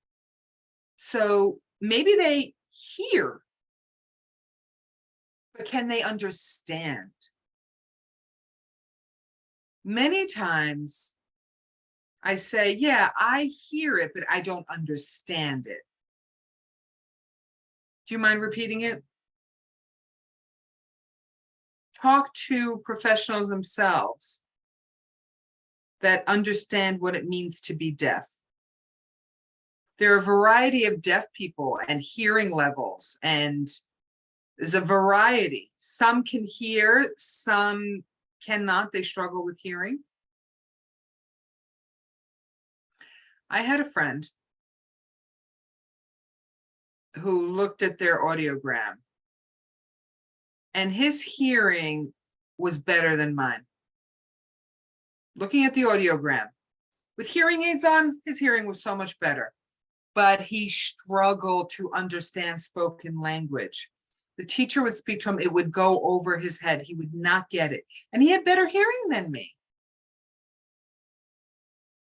So maybe they hear, but can they understand? Many times I say, yeah, I hear it, but I don't understand it. Do you mind repeating it? Talk to professionals themselves that understand what it means to be deaf. There are a variety of deaf people and hearing levels, and there's a variety. Some can hear, some cannot. They struggle with hearing. I had a friend who looked at their audiogram, and his hearing was better than mine. Looking at the audiogram, with hearing aids on, his hearing was so much better, but he struggled to understand spoken language. The teacher would speak to him, it would go over his head. He would not get it. And he had better hearing than me.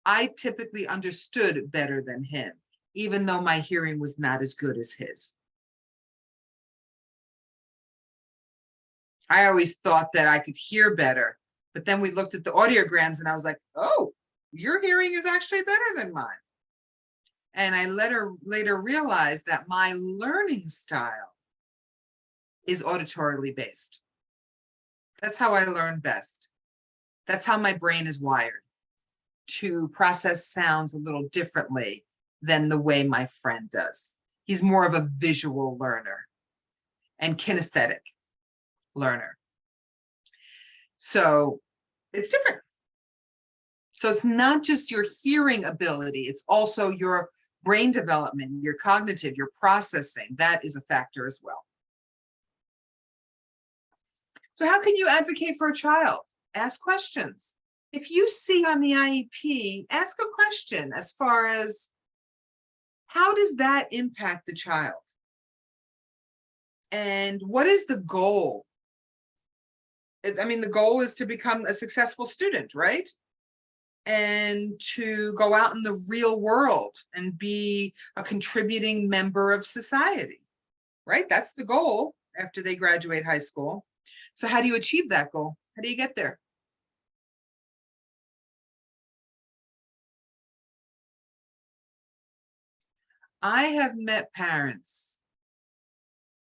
I typically understood better than him, even though my hearing was not as good as his. I always thought that I could hear better, but then we looked at the audiograms and I was like, oh, your hearing is actually better than mine. And I later realized that my learning style is auditorily based. That's how I learn best. That's how my brain is wired, to process sounds a little differently than the way my friend does. He's more of a visual learner and kinesthetic learner. So it's different. So it's not just your hearing ability, it's also your brain development, your cognitive, your processing. That is a factor as well. So how can you advocate for a child? Ask questions. If you see on the IEP, ask a question as far as how does that impact the child? And what is the goal? I mean, the goal is to become a successful student, right? And to go out in the real world and be a contributing member of society, right? That's the goal after they graduate high school. So how do you achieve that goal? How do you get there? I have met parents,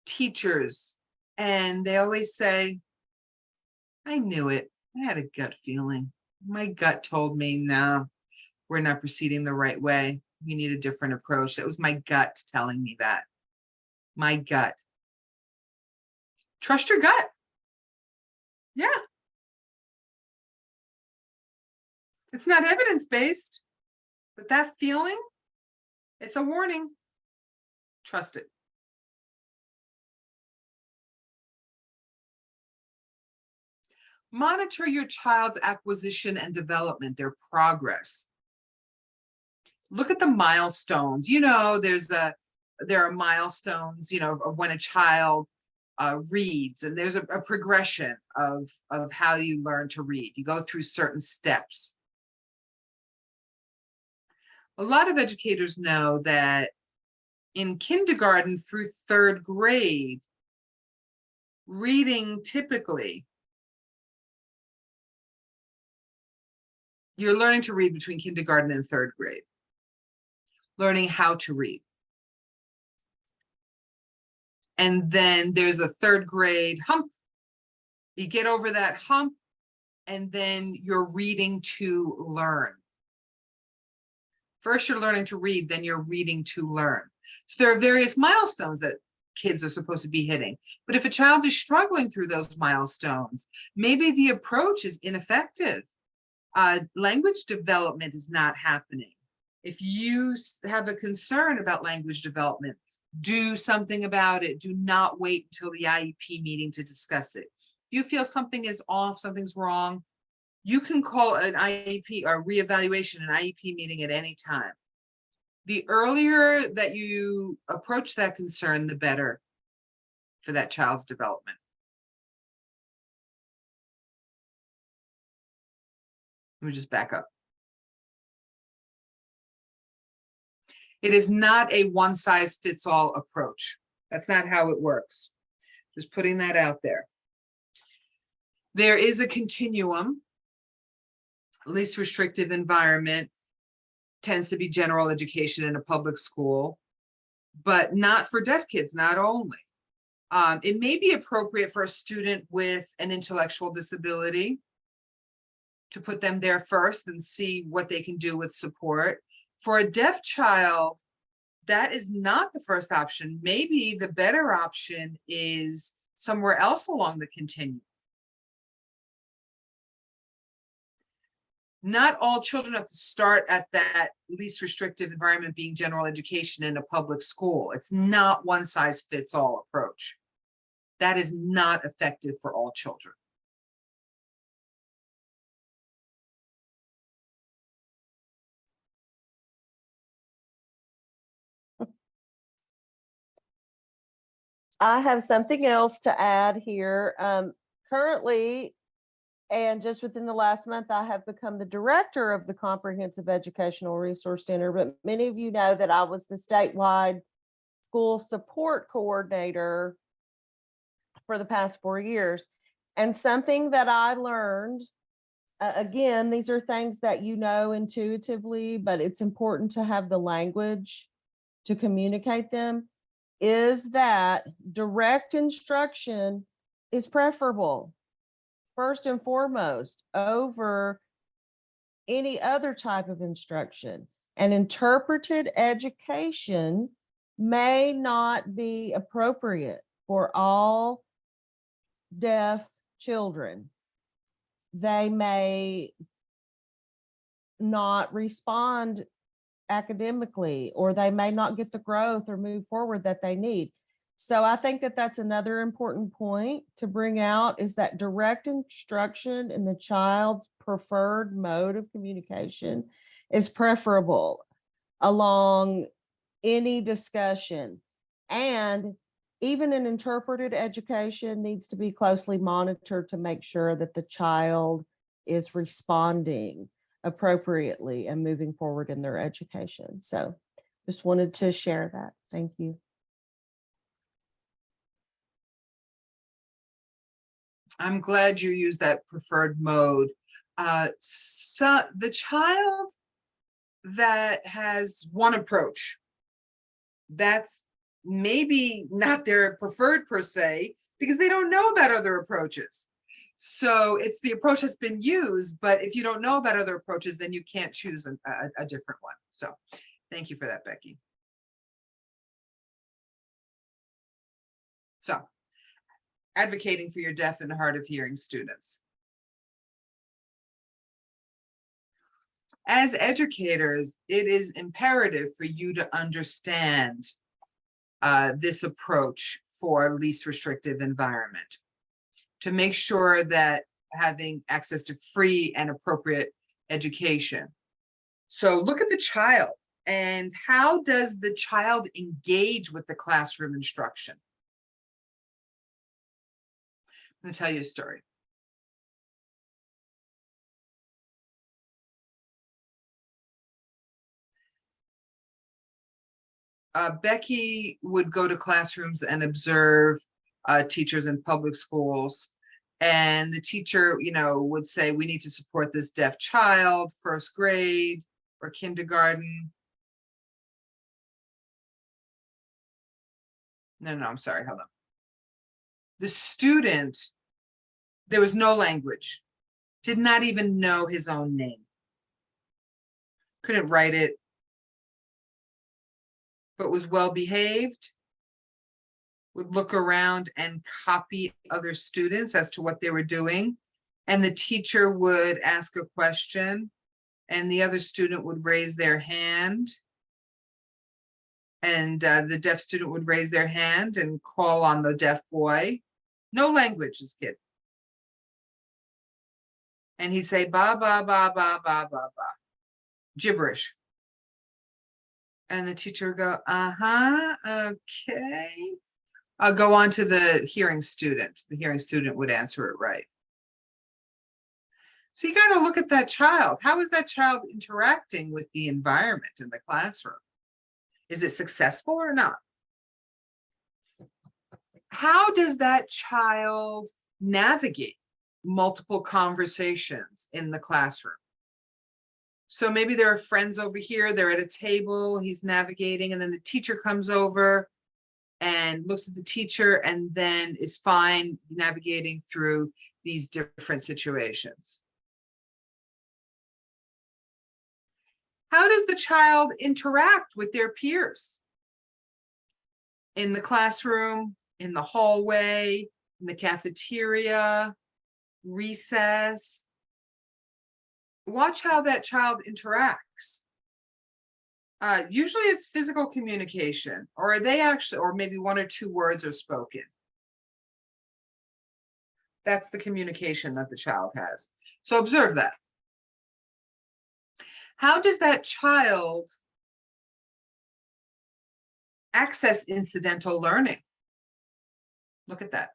teachers, and they always say, I knew it. I had a gut feeling. My gut told me, no, we're not proceeding the right way. We need a different approach. That was my gut telling me that. My gut. Trust your gut. Yeah. It's not evidence-based, but that feeling, it's a warning. Trust it. Monitor your child's acquisition and development, their progress. Look at the milestones. You know, there are milestones, you know, of when a child reads, and there's a progression of how you learn to read. You go through certain steps. A lot of educators know that in kindergarten through third grade, reading typically, you're learning to read between kindergarten and third grade, learning how to read. And then there's a third grade hump. You get over that hump, and then you're reading to learn. First, you're learning to read, then you're reading to learn. So there are various milestones that kids are supposed to be hitting. But if a child is struggling through those milestones, maybe the approach is ineffective. Language development is not happening. If you have a concern about language development, do something about it. Do not wait until the IEP meeting to discuss it. If you feel something is off, something's wrong, you can call an IEP or reevaluation, an IEP meeting at any time. The earlier that you approach that concern, the better for that child's development. Let me just back up. It is not a one-size-fits-all approach. That's not how it works. Just putting that out there. There is a continuum. Least restrictive environment tends to be general education in a public school, but not for deaf kids, not only. It may be appropriate for a student with an intellectual disability to put them there first and see what they can do with support. For a deaf child, that is not the first option. Maybe the better option is somewhere else along the continuum. Not all children have to start at that least restrictive environment being general education in a public school. It's not one size fits all approach. That is not effective for all children. I have something else to add here. Currently, and just within the last month, I have become the director of the Comprehensive Educational Resource Center. But many of you know that I was the statewide school support coordinator for the past 4 years. And something that I learned, again, these are things that you know intuitively, but it's important to have the language to communicate them, is that direct instruction is preferable. first and foremost over any other type of instruction. And interpreted education may not be appropriate for all deaf children. They may not respond academically, or they may not get the growth or move forward that they need. So I think that that's another important point to bring out, is that direct instruction in the child's preferred mode of communication is preferable along any discussion. And even an interpreted education needs to be closely monitored to make sure that the child is responding appropriately and moving forward in their education. So just wanted to share that. Thank you. I'm glad you used that preferred mode. So the child that has one approach, that's maybe not their preferred per se, because they don't know about other approaches. So it's the approach that's been used, but if you don't know about other approaches, then you can't choose a different one. So thank you for that, Becky. So advocating for your deaf and hard of hearing students. As educators, it is imperative for you to understand this approach for least restrictive environment, to make sure that having access to free and appropriate education. So look at the child, and how does the child engage with the classroom instruction? I'm going to tell you a story. Becky would go to classrooms and observe teachers in public schools. And the teacher, would say, we need to support this deaf child, first grade or kindergarten. No, I'm sorry, hold on. The student, there was no language, did not even know his own name, couldn't write it, but was well behaved, would look around and copy other students as to what they were doing. And the teacher would ask a question and the other student would raise their hand. And the deaf student would raise their hand and call on the deaf boy. No language, this kid. And he'd say, ba, ba, ba, ba, ba, ba, ba. Gibberish. And the teacher would go, okay. I'll go on to the hearing student. The hearing student would answer it right. So you got to look at that child. How is that child interacting with the environment in the classroom? Is it successful or not? How does that child navigate multiple conversations in the classroom? So maybe there are friends over here, they're at a table, he's navigating, and then the teacher comes over and looks at the teacher and then is fine navigating through these different situations. How does the child interact with their peers? In the classroom, in the hallway, in the cafeteria, recess. Watch how that child interacts. Usually it's physical communication, or are they actually, or maybe one or two words are spoken. That's the communication that the child has. So observe that. How does that child access incidental learning? Look at that.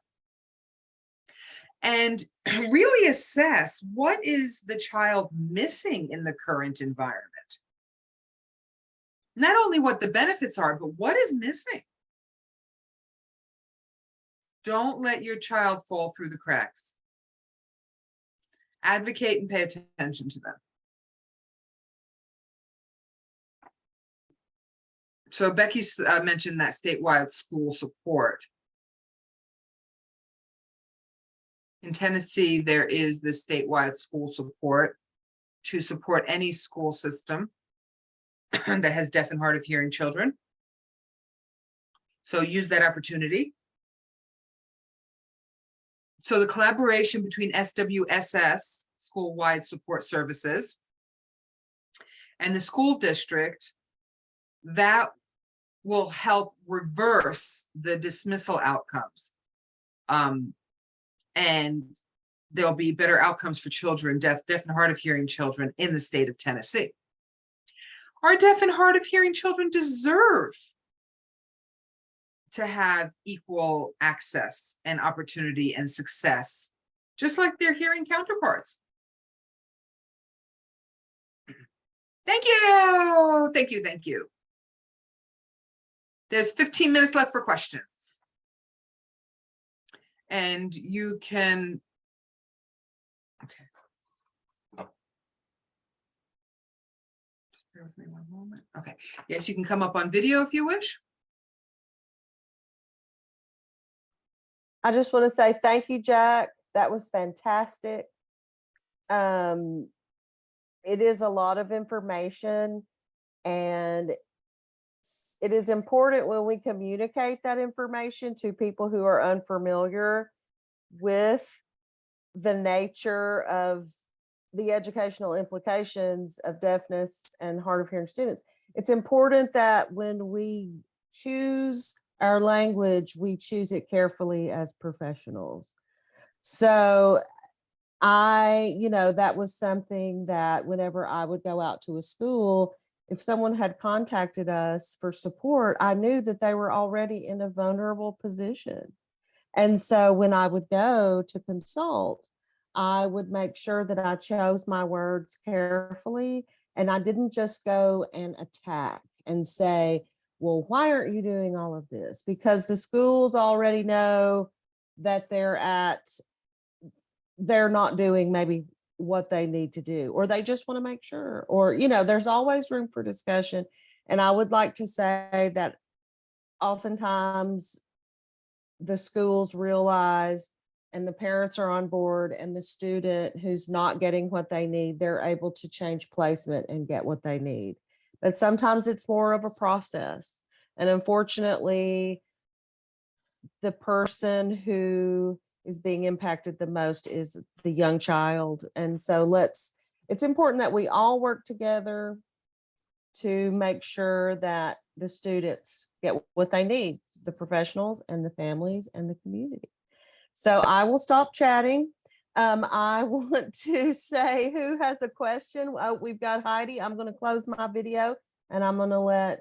And really assess, what is the child missing in the current environment? Not only what the benefits are, but what is missing? Don't let your child fall through the cracks. Advocate and pay attention to them. So Becky mentioned that statewide school support. In Tennessee, there is the statewide school support to support any school system that has deaf and hard of hearing children. So use that opportunity. So the collaboration between SWSS, School-Wide Support Services, and the school district, that will help reverse the dismissal outcomes. And there'll be better outcomes for children, deaf and hard of hearing children in the state of Tennessee. Our deaf and hard of hearing children deserve to have equal access and opportunity and success, just like their hearing counterparts. Thank you, thank you, thank you. There's 15 minutes left for questions. And you can, okay. Just bear with me one moment. Okay, yes, you can come up on video if you wish. I just want to say thank you, Jack. That was fantastic. It is a lot of information, and it is important when we communicate that information to people who are unfamiliar with the nature of the educational implications of deafness and hard of hearing students. It's important that when we choose our language, we choose it carefully as professionals. So that was something that whenever I would go out to a school, if someone had contacted us for support, I knew that they were already in a vulnerable position. And so when I would go to consult, I would make sure that I chose my words carefully, and I didn't just go and attack and say, well, why aren't you doing all of this? Because the schools already know that they're not doing maybe what they need to do, or they just want to make sure, or, there's always room for discussion. And I would like to say that oftentimes the schools realize, and the parents are on board, and the student who's not getting what they need, they're able to change placement and get what they need. But sometimes it's more of a process. And unfortunately, the person who is being impacted the most is the young child. And so it's important that we all work together to make sure that the students get what they need, the professionals and the families and the community. So I will stop chatting. I want to say who has a question. We've got Heidi. I'm going to close my video and I'm going to let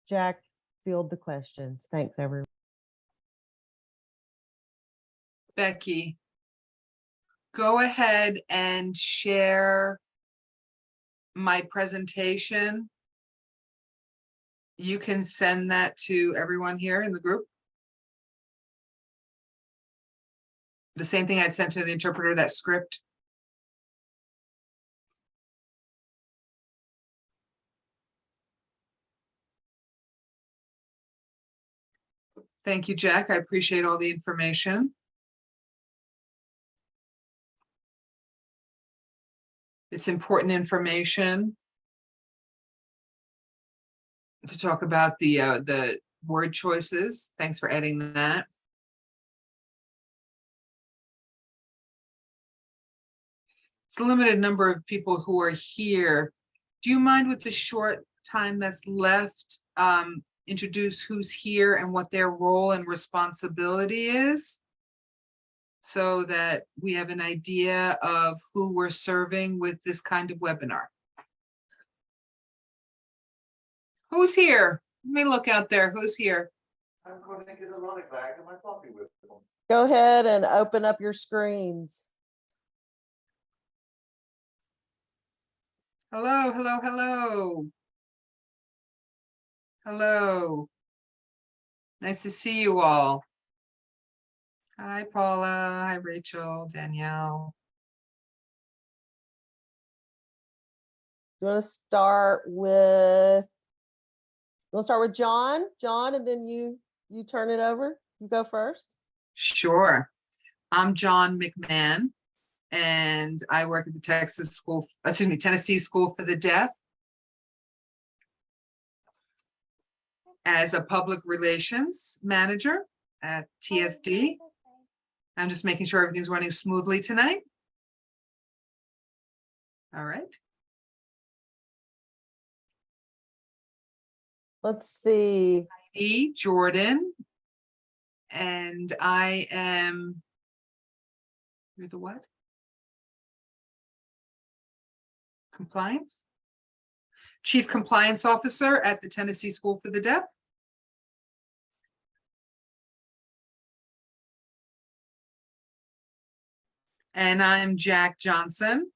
Jack field the questions. Thanks, everyone. Becky, go ahead and share my presentation. You can send that to everyone here in the group. The same thing I'd sent to the interpreter, that script. Thank you, Jack. I appreciate all the information. It's important information to talk about the word choices. Thanks for adding that. It's a limited number of people who are here. Do you mind, with the short time that's left, introduce who's here and what their role and responsibility is, so that we have an idea of who we're serving with this kind of webinar? Who's here? Let me look out there. Who's here? I'm going to get a running bag and my coffee with them. Go ahead and open up your screens. Hello, hello, hello. Hello. Nice to see you all. Hi, Paula. Hi, Rachel, Danielle. You want to start with John? John, and then you turn it over. You go first. Sure. I'm John McMahon, and I work at the Tennessee School for the Deaf as a public relations manager at TSD. I'm just making sure everything's running smoothly tonight. All right. Let's see. Jordan, and I am, you're the what? Compliance? Chief Compliance Officer at the Tennessee School for the Deaf. And I'm Jack Johnson.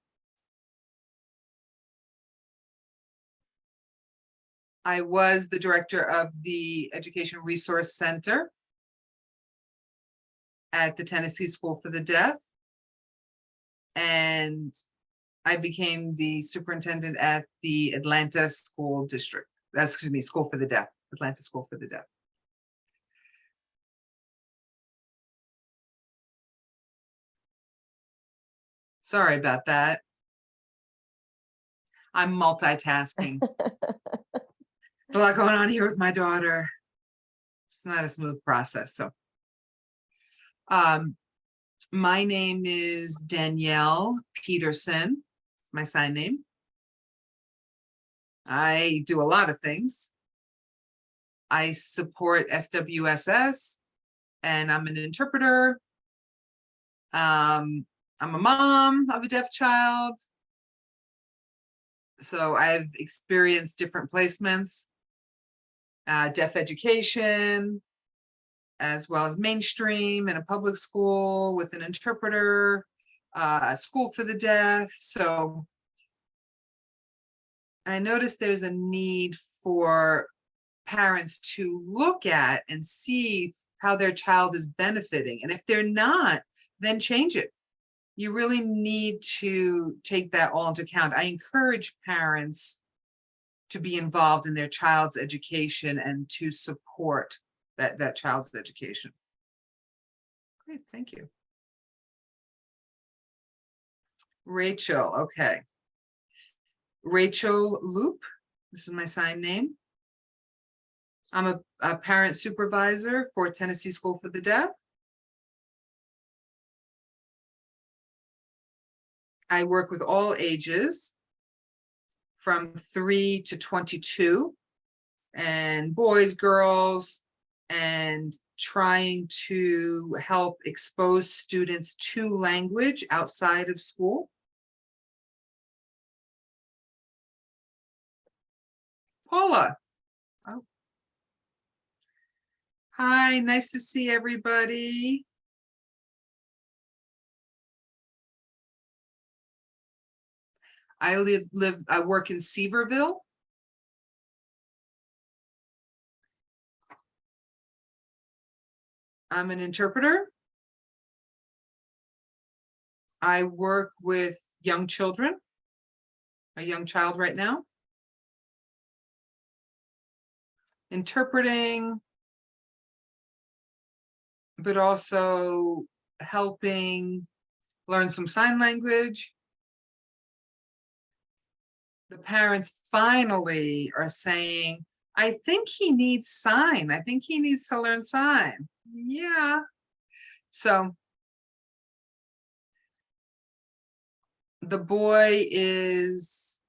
I was the director of the Education Resource Center at the Tennessee School for the Deaf. And I became the superintendent at the Atlanta School District. Excuse me, School for the Deaf, Atlanta School for the Deaf. Sorry about that. I'm multitasking. A lot going on here with my daughter. It's not a smooth process. So, my name is Danielle Peterson. It's my sign name. I do a lot of things. I support SWSS, and I'm an interpreter. I'm a mom of a deaf child. So I've experienced different placements, deaf education, as well as mainstream in a public school with an interpreter, a school for the deaf. So I noticed there's a need for parents to look at and see how their child is benefiting. And if they're not, then change it. You really need to take that all into account. I encourage parents to be involved in their child's education and to support that child's education. Great, thank you. Rachel, okay. Rachel Loop, this is my sign name. I'm a parent supervisor for Tennessee School for the Deaf. I work with all ages from 3 to 22, and boys, girls, and trying to help expose students to language outside of school. Paula. Oh. Hi, nice to see everybody. I work in Seaverville. I'm an interpreter. I work with young children, a young child right now. Interpreting, but also helping learn some sign language. The parents finally are saying, I think he needs sign. I think he needs to learn sign. Yeah. So the boy is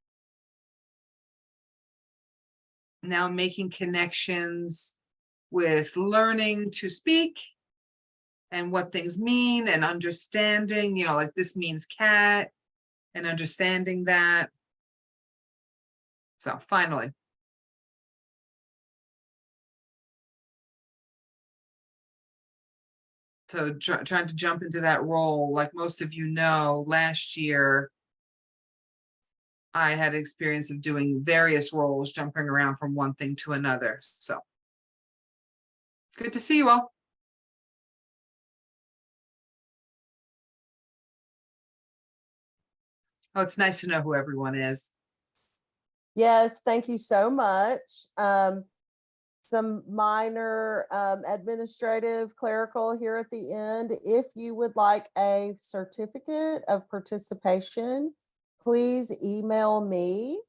now making connections with learning to speak and what things mean and understanding, you know, like this means cat and understanding that. So finally. So trying to jump into that role, like most of you know, last year, I had experience of doing various roles, jumping around from one thing to another. So good to see you all. Oh, it's nice to know who everyone is. Yes, thank you so much. some minor administrative clerical here at the end. If you would like a certificate of participation, please email me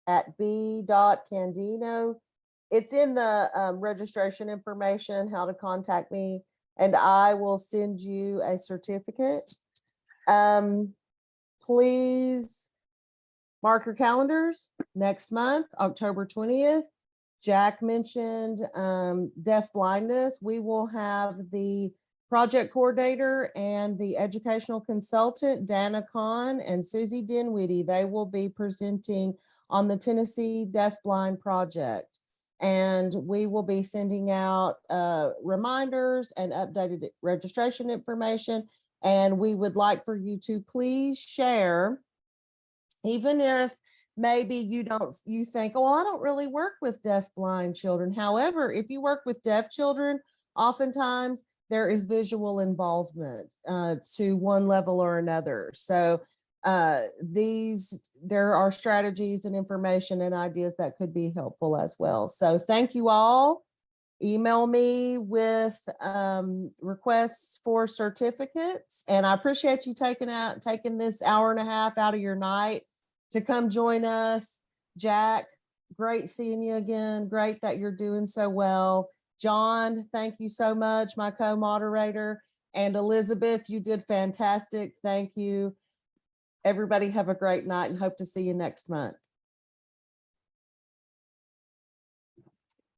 at b.candino. It's in the registration information, how to contact me, and I will send you a certificate. Please mark your calendars next month, October 20th. Jack mentioned deaf blindness. We will have the project coordinator and the educational consultant, Dana Kahn and Susie Dinwiddie. They will be presenting on the Tennessee Deaf Blind Project. And we will be sending out reminders and updated registration information. And we would like for you to please share, even if maybe you think, oh, I don't really work with deaf blind children. However, if you work with deaf children, oftentimes there is visual involvement to one level or another. So there are strategies and information and ideas that could be helpful as well. So thank you all. Email me with requests for certificates, and I appreciate you taking this hour and a half out of your night to come join us. Jack, great seeing you again. Great that you're doing so well. John, thank you so much, my co-moderator. And Elizabeth, you did fantastic. Thank you. Everybody have a great night and hope to see you next month.